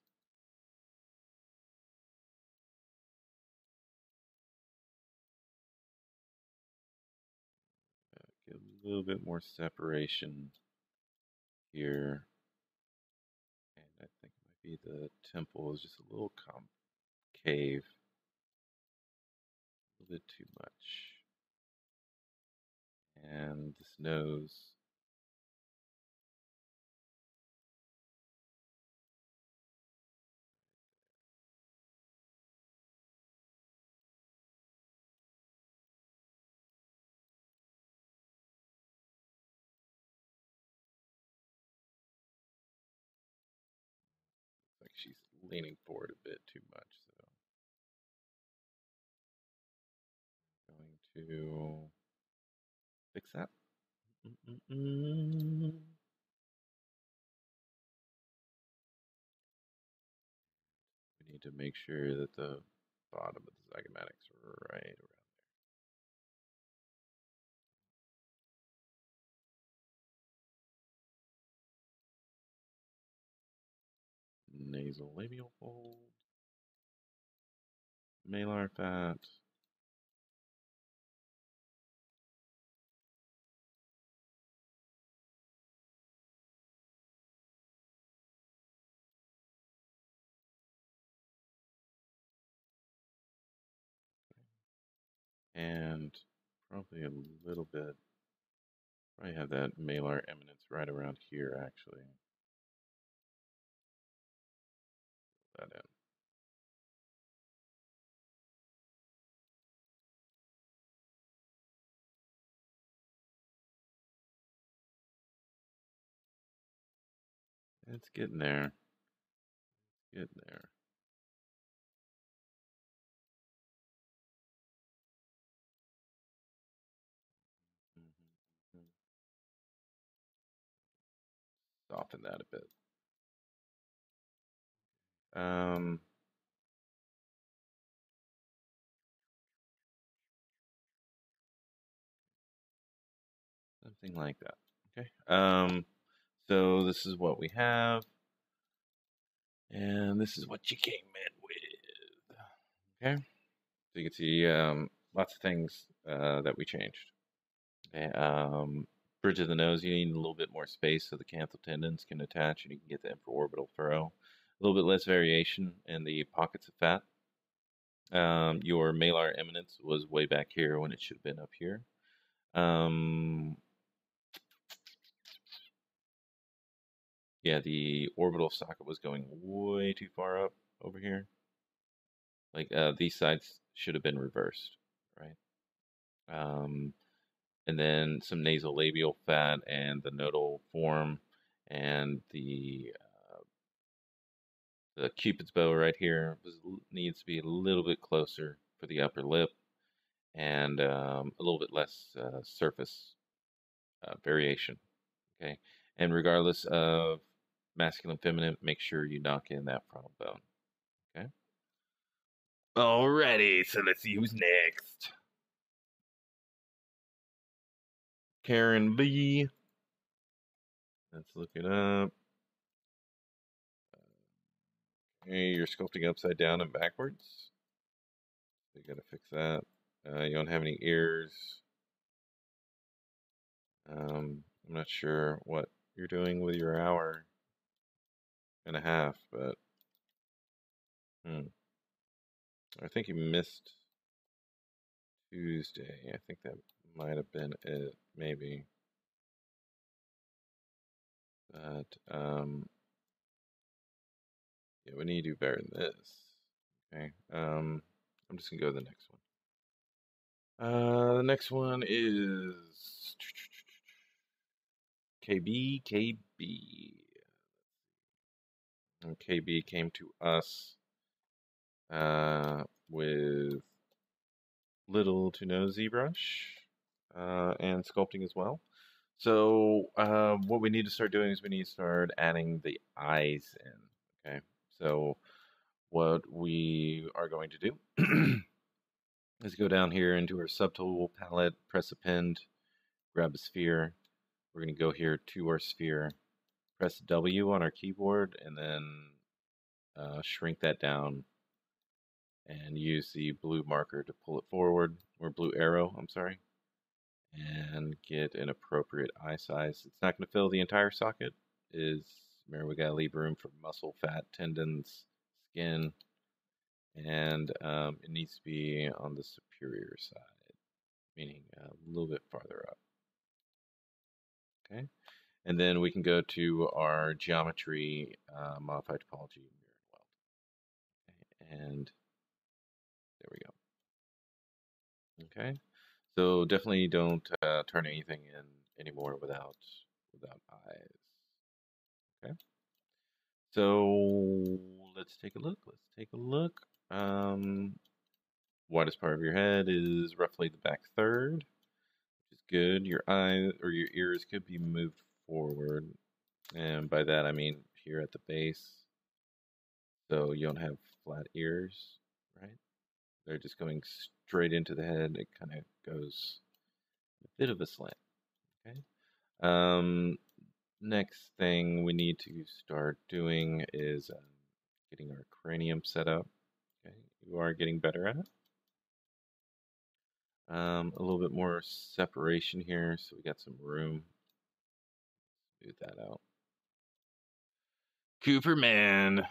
A: Get a little bit more separation here. And I think it might be the temple is just a little concave. A little bit too much. And this nose. Like she's leaning forward a bit too much. So going to fix that. We need to make sure that the bottom of the zygomatics are right around there. Nasolabial fold. Malar fat. and probably a little bit. Probably have that malar eminence right around here, actually. That in. It's getting there. Getting there. Mm-hmm. Soften that a bit. Um, Something like that. Okay. So this is what we have, and this is what you came in with. Okay. So you can see lots of things that we changed. Okay. Bridge of the nose, you need a little bit more space so the canthal tendons can attach and you can get the infraorbital furrow. A little bit less variation in the pockets of fat. Your malar eminence was way back here when it should have been up here. Yeah, the orbital socket was going way too far up over here. Like these sides should have been reversed, right? And then some nasolabial fat and the nodal form and the cupid's bow right here needs to be a little bit closer for the upper lip and a little bit less surface variation. Okay, and regardless of masculine, feminine, make sure you knock in that frontal bone. Okay. Alrighty, so let's see who's next. Karen B. Let's look it up. Okay, you're sculpting upside down and backwards. So you gotta fix that. You don't have any ears. I'm not sure what you're doing with your hour and a half, but I think you missed Tuesday. I think that might have been it, maybe. But yeah, we need to do better than this. Okay. I'm just gonna go to the next one. The next one is KB. And KB came to us with little to no ZBrush and sculpting as well. So what we need to start doing is we need to start adding the eyes in. Okay, so what we are going to do is go down here into our subtool palette, press append, grab a sphere. We're going to go here to our sphere, press W on our keyboard, and then shrink that down and use the blue marker to pull it forward, or blue arrow, I'm sorry, and get an appropriate eye size. It's not going to fill the entire socket. Remember, we got to leave room for muscle, fat, tendons, skin, and it needs to be on the superior side, meaning a little bit farther up. Okay, and then we can go to our geometry, modified topology, mirror weld. Okay, and there we go. Okay, so definitely don't turn anything in anymore without eyes. Okay, so let's take a look. Let's take a look. Widest part of your head is roughly the back third, which is good. Your eyes or your ears could be moved forward, and by that I mean here at the base, so you don't have flat ears, right? They're just going straight into the head. It kind of goes a bit of a slant. Okay. Next thing we need to start doing is getting our cranium set up. Okay, you are getting better at it. A little bit more separation here, so we got some room. Let's smooth that out. Cooperman.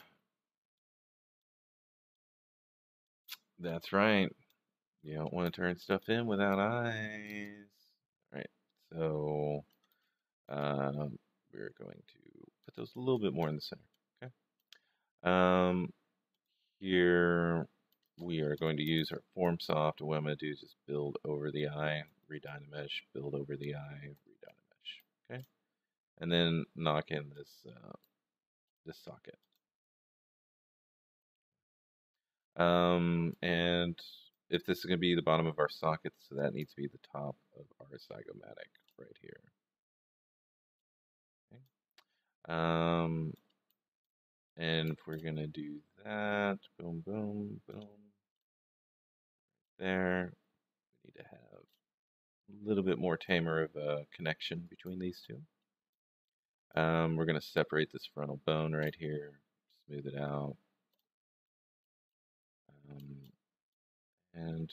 A: That's right. You don't want to turn stuff in without eyes. All right, so we're going to put those a little bit more in the center. Okay. Um, Here we are going to use our form soft, and what I'm going to do is just build over the eye, redynamesh, build over the eye, redynamesh. Okay, and then knock in this socket. And if this is going to be the bottom of our socket, so that needs to be the top of our zygomatic right here. Okay. And if we're going to do that, boom, boom, boom, there, we need to have a little bit more tamer of a connection between these two. We're going to separate this frontal bone right here, smooth it out. And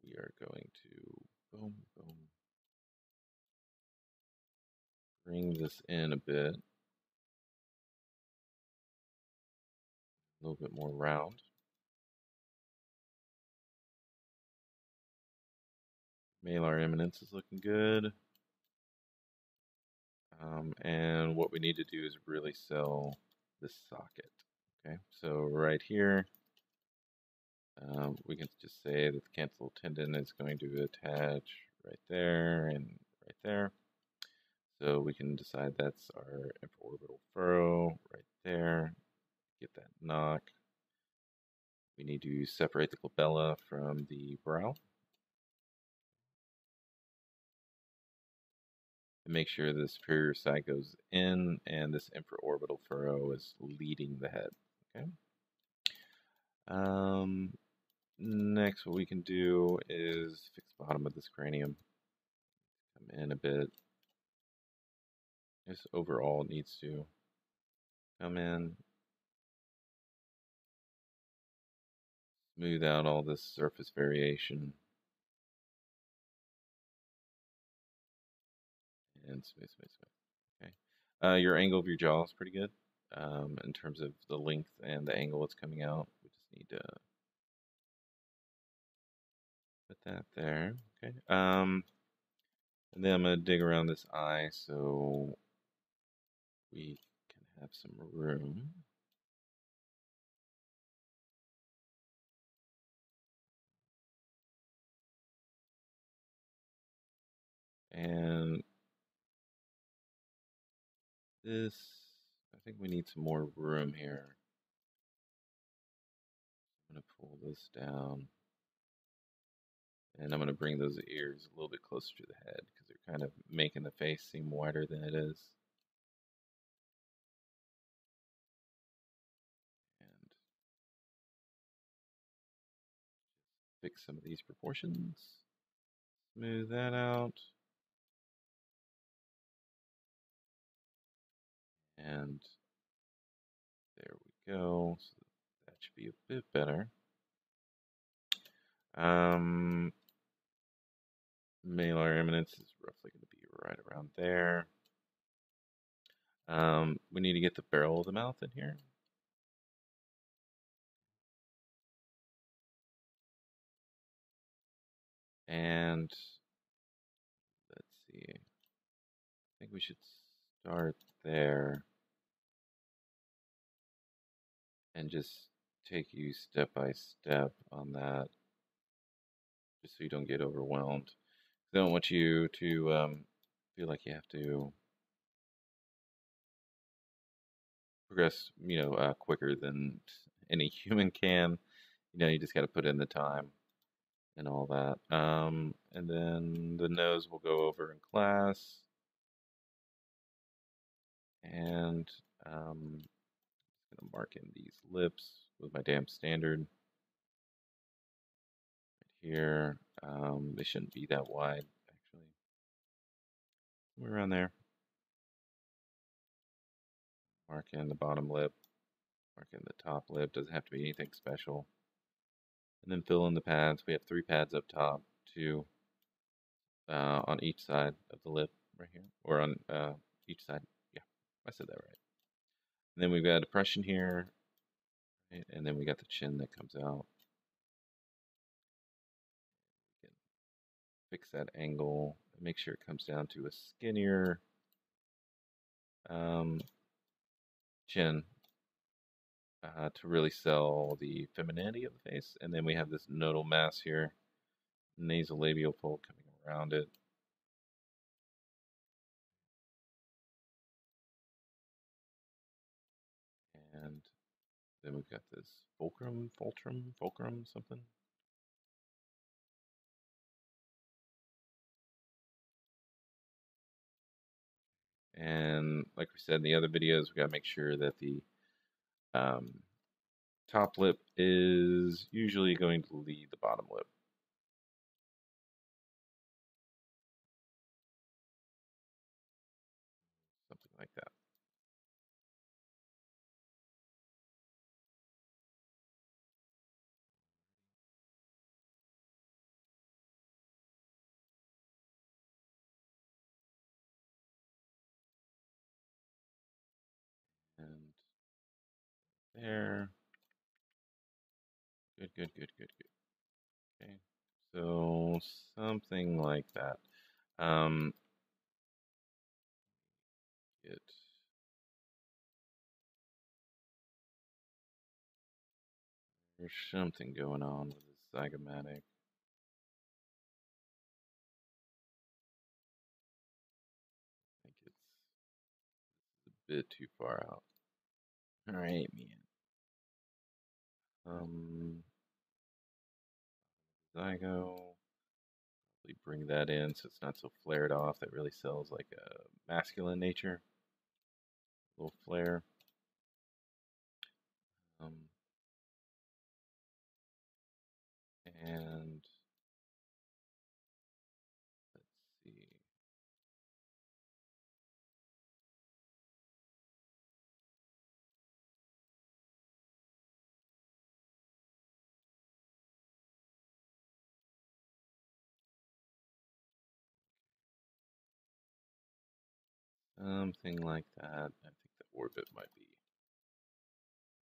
A: we are going to, boom, boom, bring this in a bit. A little bit more round. Malar eminence is looking good. And what we need to do is really sell this socket. Okay, so right here, we can just say that the cancel tendon is going to attach right there and right there. So we can decide that's our infraorbital furrow right there. Get that knock. We need to separate the glabella from the brow. And make sure the superior side goes in and this infraorbital furrow is leading the head. Okay. Next, what we can do is fix the bottom of this cranium. Come in a bit. This overall needs to come in. Smooth out all this surface variation. And smooth, smooth, smooth. Okay. Your angle of your jaw is pretty good in terms of the length and the angle it's coming out. We just need to put that there. Okay. And then I'm going to dig around this eye so we can have some room. And this, I think we need some more room here. I'm going to pull this down. And I'm going to bring those ears a little bit closer to the head because they're kind of making the face seem wider than it is. And fix some of these proportions. Smooth that out. And there we go. So that should be a bit better. Malar eminence is roughly going to be right around there. We need to get the barrel of the mouth in here. And let's see. I think we should start there and just take you step by step on that, just so you don't get overwhelmed. I don't want you to feel like you have to progress, quicker than any human can. You just got to put in the time and all that. And then the nose will go over in class. And I'm just going to mark in these lips with my damn standard. Right here. They shouldn't be that wide, actually. Somewhere around there. Mark in the bottom lip. Mark in the top lip. Doesn't have to be anything special. And then fill in the pads. We have 3 pads up top, 2 on each side of the lip right here, or on each side. Yeah, I said that right. And then we've got a depression here, right? And then we got the chin that comes out. fix that angle, make sure it comes down to a skinnier chin to really sell the femininity of the face. And then we have this nodal mass here, nasolabial fold coming around it. And then we've got this fulcrum, something. And like we said in the other videos, we got to make sure that the top lip is usually going to lead the bottom lip. Something like that. And there. Good, good, good, good, good. Okay. So something like that. It There's something going on with this zygomatic. I think it's a bit too far out. All right, man. Zygo. Probably bring that in so it's not so flared off. That really sells like a masculine nature. A little flare. And let's see. Something like that. I think the orbit might be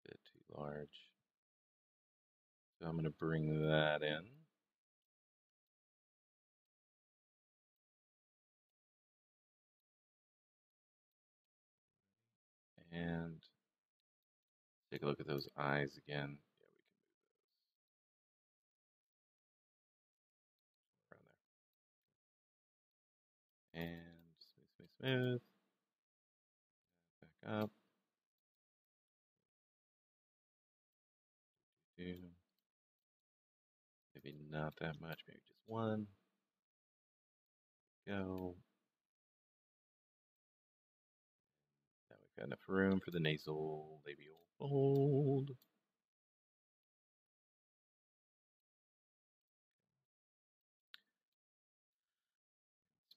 A: a bit too large. So I'm going to bring that in. And take a look at those eyes again. Yeah, we can move those around there. And smooth, smooth, smooth. Back up. Two. Maybe not that much, maybe just one. Go. Now we've got enough room for the nasal labial fold.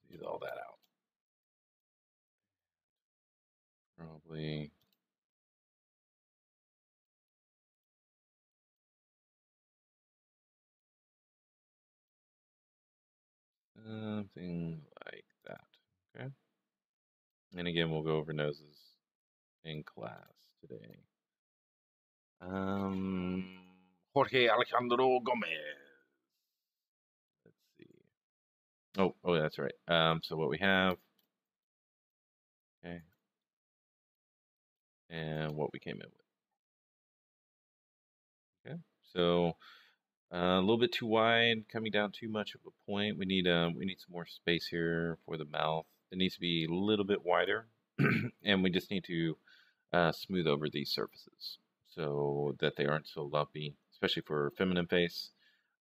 A: Smooth all that out. Probably something like that. Okay. And again, we'll go over noses in class today. Jorge Alejandro Gomez. Let's see. Oh, that's right. So what we have, okay, and what we came in with. Okay, so a little bit too wide, coming down too much of a point. We need some more space here for the mouth. It needs to be a little bit wider, and we just need to smooth over these surfaces so that they aren't so lumpy, especially for a feminine face.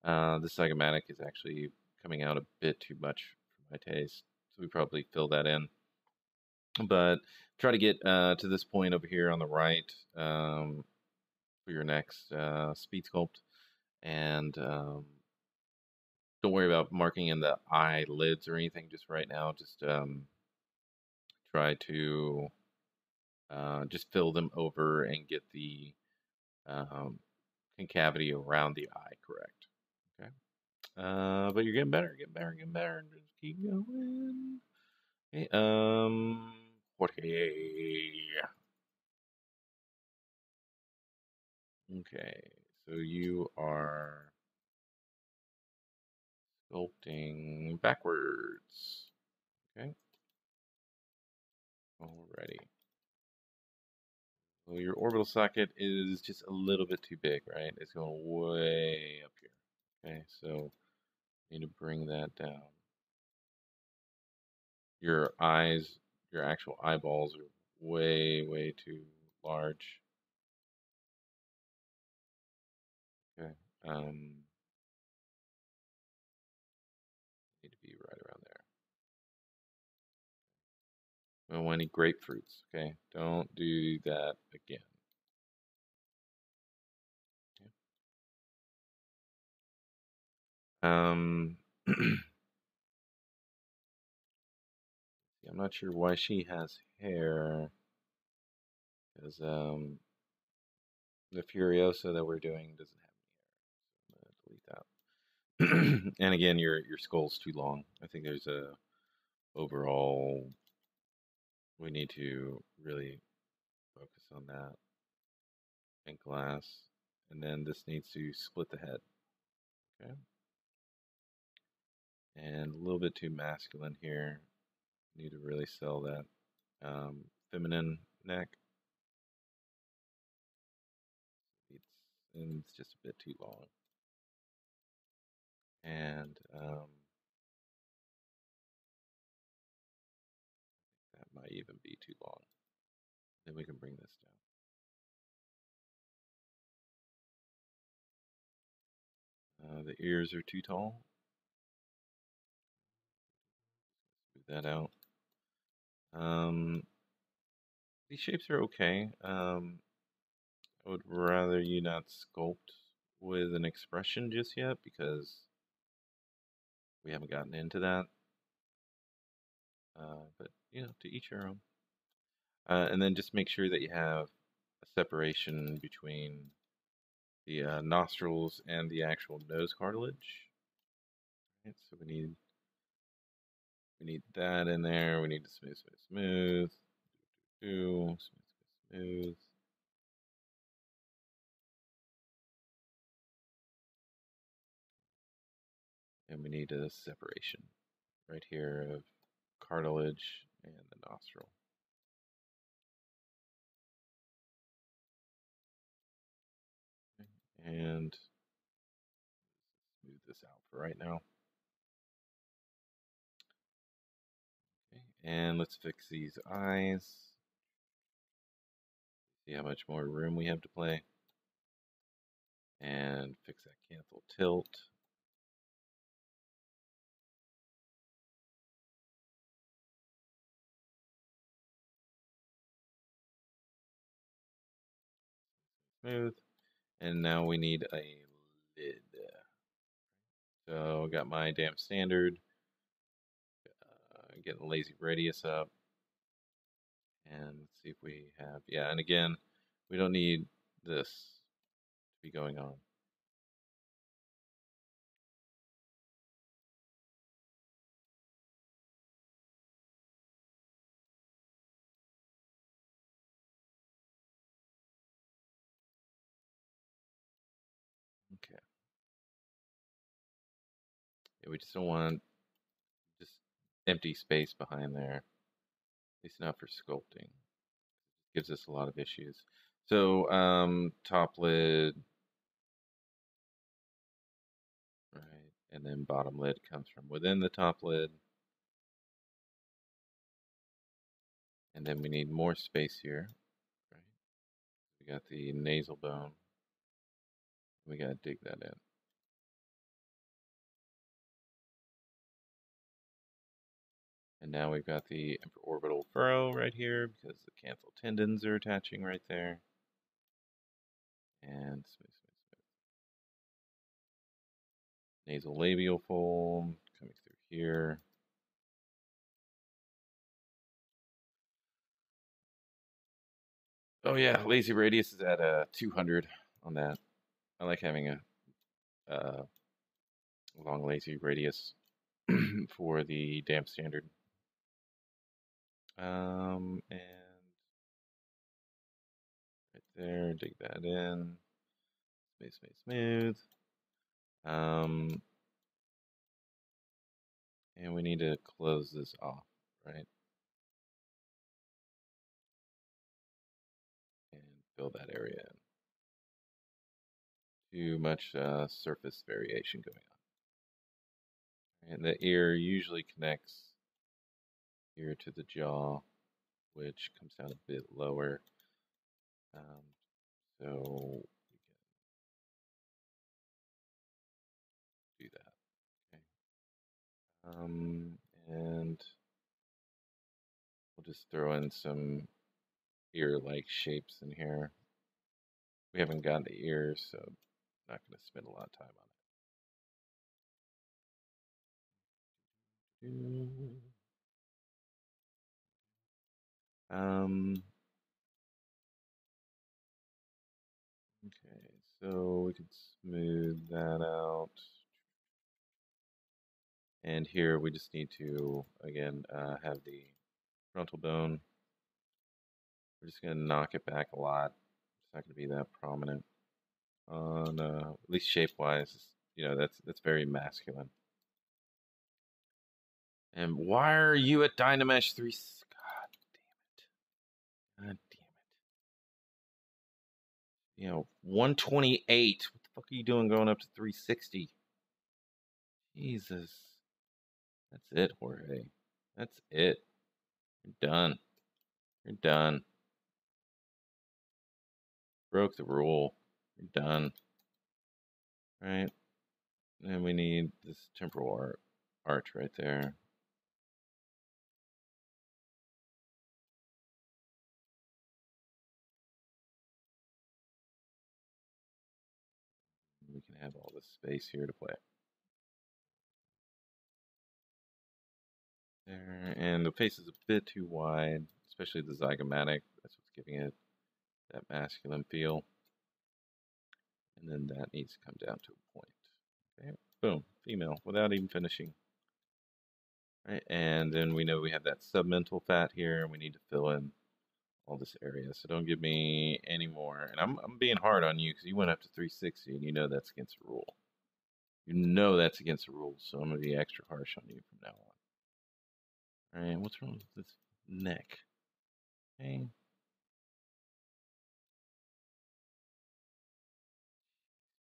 A: This zygomatic is actually coming out a bit too much for my taste, so we probably fill that in. But try to get to this point over here on the right for your next speed sculpt, and don't worry about marking in the eyelids or anything just right now. Just try to just fill them over and get the concavity around the eye correct. Okay. But you're getting better, getting better, getting better. Just keep going. Okay. Jorge. Okay. So you are Sculpting backwards. Okay. Alrighty. Well, your orbital socket is just a little bit too big, right? It's going way up here. Okay, so you need to bring that down. Your eyes, your actual eyeballs are way too large. Okay. Need to be right around there. We don't want any grapefruits, okay? Don't do that again. Okay. I'm not sure why she has hair, because the Furiosa that we're doing doesn't have any hair. I'm gonna delete that. And again, your skull's too long. I think there's a overall we need to really focus on that and glass. And then this needs to split the head. Okay. And a little bit too masculine here. Need to really sell that feminine neck. It's just a bit too long. And that might even be too long. Then we can bring this down. The ears are too tall. Move that out. These shapes are okay. I would rather you not sculpt with an expression just yet because we haven't gotten into that. But, you know, to each your own. And then just make sure that you have a separation between the nostrils and the actual nose cartilage. Right, so we need that in there. We need to smooth. Smooth. And we need a separation right here of cartilage and the nostril. And smooth this out for right now. Okay, and let's fix these eyes. See how much more room we have to play. And fix that cancel tilt. Smooth. And now we need a lid. So got my damn standard. Getting the lazy radius up. And let's see if we have, yeah, and again, we don't need this to be going on. Okay. Yeah, we just don't want just empty space behind there. At least not for sculpting. Gives us a lot of issues. So top lid, right, and then bottom lid comes from within the top lid. And then we need more space here, right? We got the nasal bone. We got to dig that in. And now we've got the orbital furrow right here because the canthal tendons are attaching right there. And smooth. Nasolabial fold coming through here. Oh yeah, lazy radius is at 200 on that. I like having a long lazy radius for the damp standard. And right there, dig that in. Smooth. And we need to close this off, right? And fill that area in. Too much surface variation going on. And the ear usually connects here to the jaw, which comes down a bit lower. So we can do that. Okay. And we'll just throw in some ear-like shapes in here. We haven't got the ears, so I'm not going to spend a lot of time on it. Okay, so we can smooth that out. And here we just need to, again, have the frontal bone. We're just going to knock it back a lot. It's not going to be that prominent. On at least shape-wise, that's very masculine. And why are you at Dynamesh 3? God damn it. God damn it. 128. What the fuck are you doing going up to 360? Jesus. That's it, Jorge. That's it. You're done. You're done. Broke the rule. You're done. Right? And we need this temporal arch right there. We can have all this space here to play. There, and the face is a bit too wide, especially the zygomatic. That's what's giving it that masculine feel. And then that needs to come down to a point. Okay, boom, female, without even finishing. Right, and then we know we have that submental fat here, and we need to fill in all this area. So don't give me any more. And I'm being hard on you because you went up to 360, and you know that's against the rule. You know that's against the rules, so I'm going to be extra harsh on you from now on. All right, what's wrong with this neck? Okay.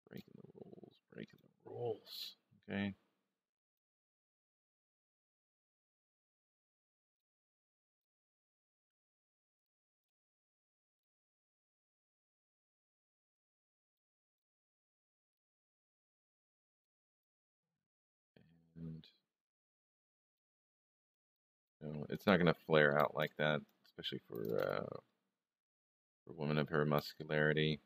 A: Breaking the rules, breaking the rules. Okay. And it's not going to flare out like that, especially for women of her muscularity.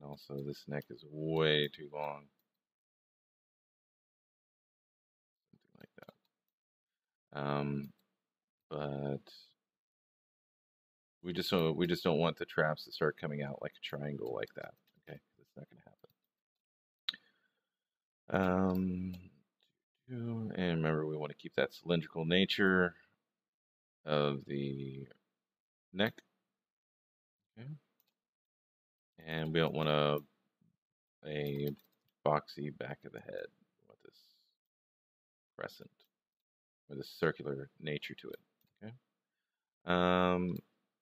A: And also, this neck is way too long. Something like that. But we just don't want the traps to start coming out like a triangle like that. Okay, that's not going to happen. And remember, we want to keep that cylindrical nature of the neck. Okay. And we don't want a boxy back of the head. We want this crescent with a circular nature to it. Okay.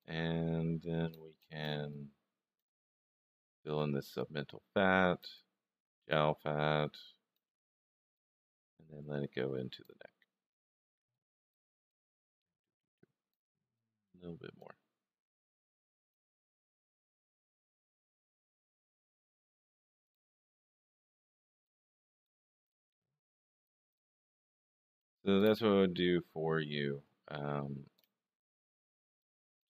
A: And then we can fill in this submental fat, jowl fat, and then let it go into the neck. A little bit more. So that's what I would do for you,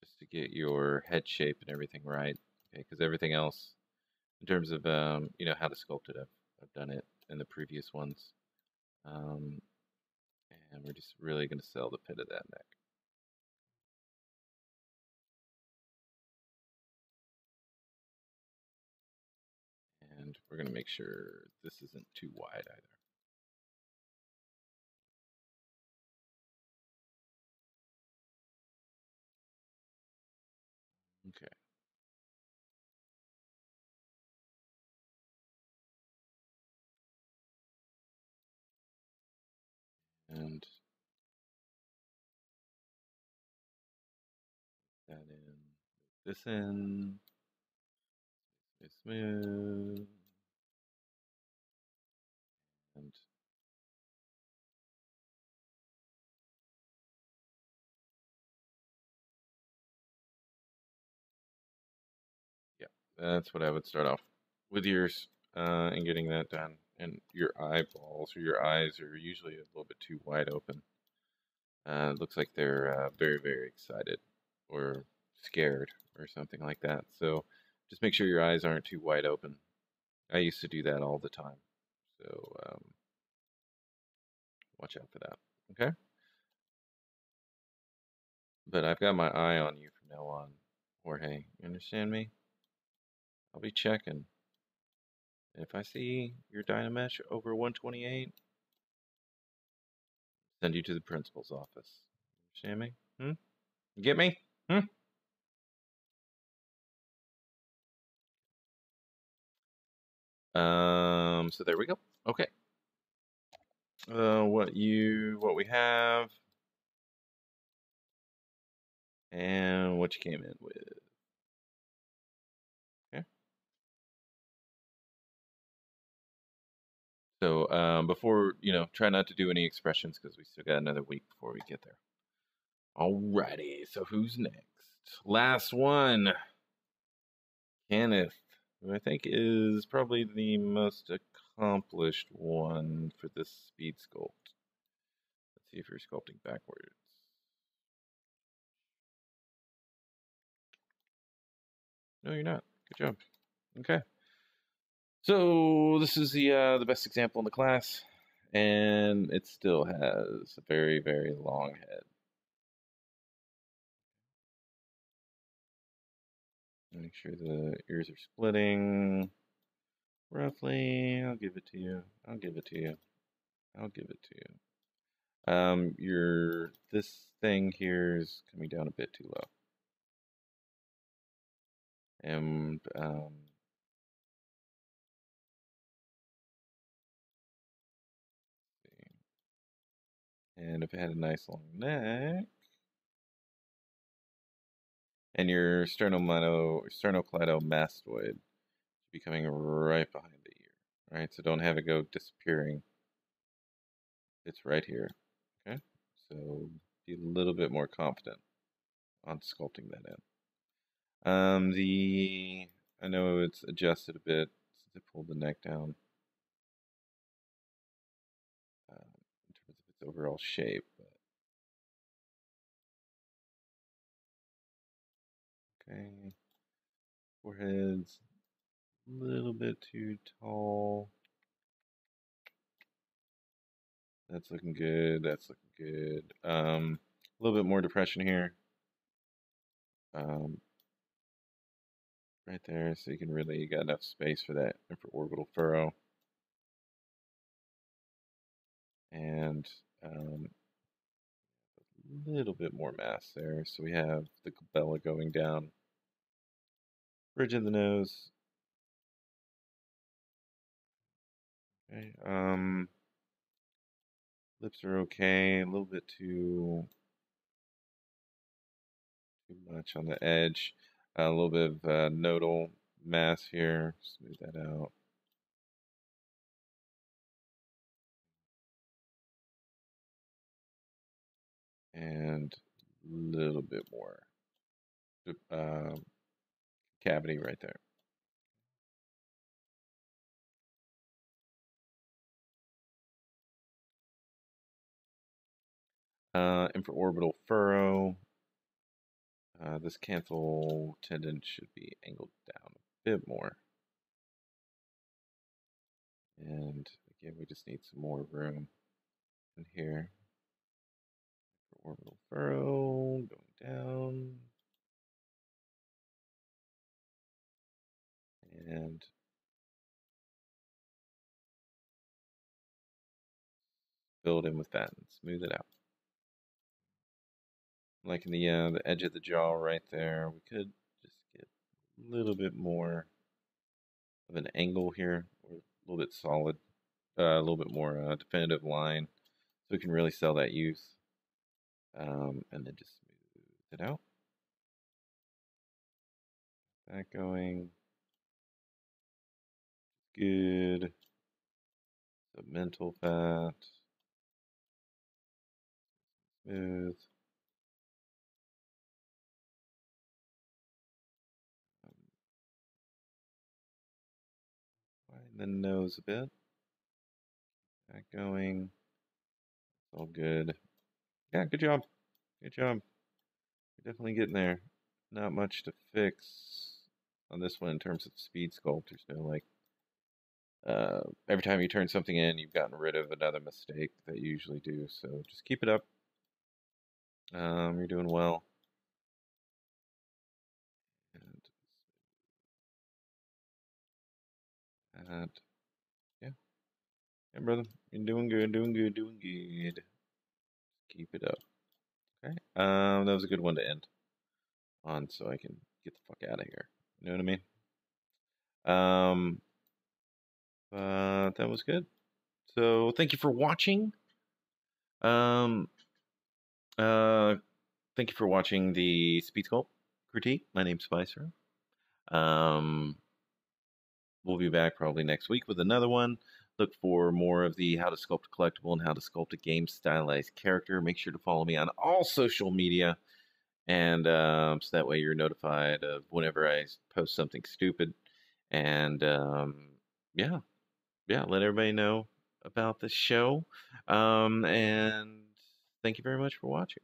A: just to get your head shape and everything right. Okay, because everything else, in terms of how to sculpt it, I've done it in the previous ones, and we're just really going to sell the pit of that neck. And we're going to make sure this isn't too wide either. Okay. And this in. Smooth. And yeah, that's what I would start off with yours and getting that done. And your eyeballs or your eyes are usually a little bit too wide open. It looks like they're very, very excited or scared or something like that. So just make sure your eyes aren't too wide open. I used to do that all the time. So watch out for that. Okay? But I've got my eye on you from now on, Jorge. You understand me? I'll be checking. If I see your Dynamesh over 128, send you to the principal's office. Understand me? You get me? So there we go. Okay. What we have, and what you came in with. Okay. So before try not to do any expressions because we still got another week before we get there. Alrighty. So who's next? Last one. Kenneth, who I think is probably the most accomplished one for this speed sculpt. Let's see if you're sculpting backwards. No, you're not. Good job. Okay. So this is the best example in the class, and it still has a very, very long head. Make sure the ears are splitting roughly. I'll give it to you. I'll give it to you. I'll give it to you. This thing here is coming down a bit too low. And if it had a nice long neck, and your sternocleidomastoid should be coming right behind the ear, right? So don't have it go disappearing. It's right here, okay? So be a little bit more confident on sculpting that in. I know it's adjusted a bit since I pulled the neck down in terms of its overall shape, but okay. Forehead's a little bit too tall. That's looking good. That's looking good. A little bit more depression here. Right there, so you got enough space for that infraorbital furrow. And a little bit more mass there. So we have the glabella going down. Bridge of the nose. Okay. Lips are okay. A little bit too much on the edge. A little bit of nodal mass here. Smooth that out. And a little bit more cavity right there. Infraorbital furrow. This canthal tendon should be angled down a bit more. And again, we just need some more room in here. Orbital furrow going down. And build in with that and smooth it out. Like in the edge of the jaw right there, we could just get a little bit more of an angle here, or a little bit solid, a little bit more definitive line, so we can really sell that youth. And then just smooth it out. That going. Good. The mental fat. Smooth. Widen the nose a bit. That going. It's all good. Yeah, good job. Good job. You're definitely getting there. Not much to fix on this one in terms of speed sculpt. There's no like every time you turn something in, you've gotten rid of another mistake that you usually do. So just keep it up. You're doing well. And yeah, yeah, brother, you're doing good, doing good, doing good. Keep it up. Okay. That was a good one to end on, so I can get the fuck out of here. You know what I mean? Um, but that was good. So thank you for watching. Um, uh, Thank you for watching the Speed Sculpt critique. My name's Spicer. Um, we'll be back probably next week with another one. Look for more of the how to sculpt a collectible and how to sculpt a game stylized character. Make sure to follow me on all social media, and so that way you're notified of whenever I post something stupid. And yeah, yeah, let everybody know about the show. And thank you very much for watching.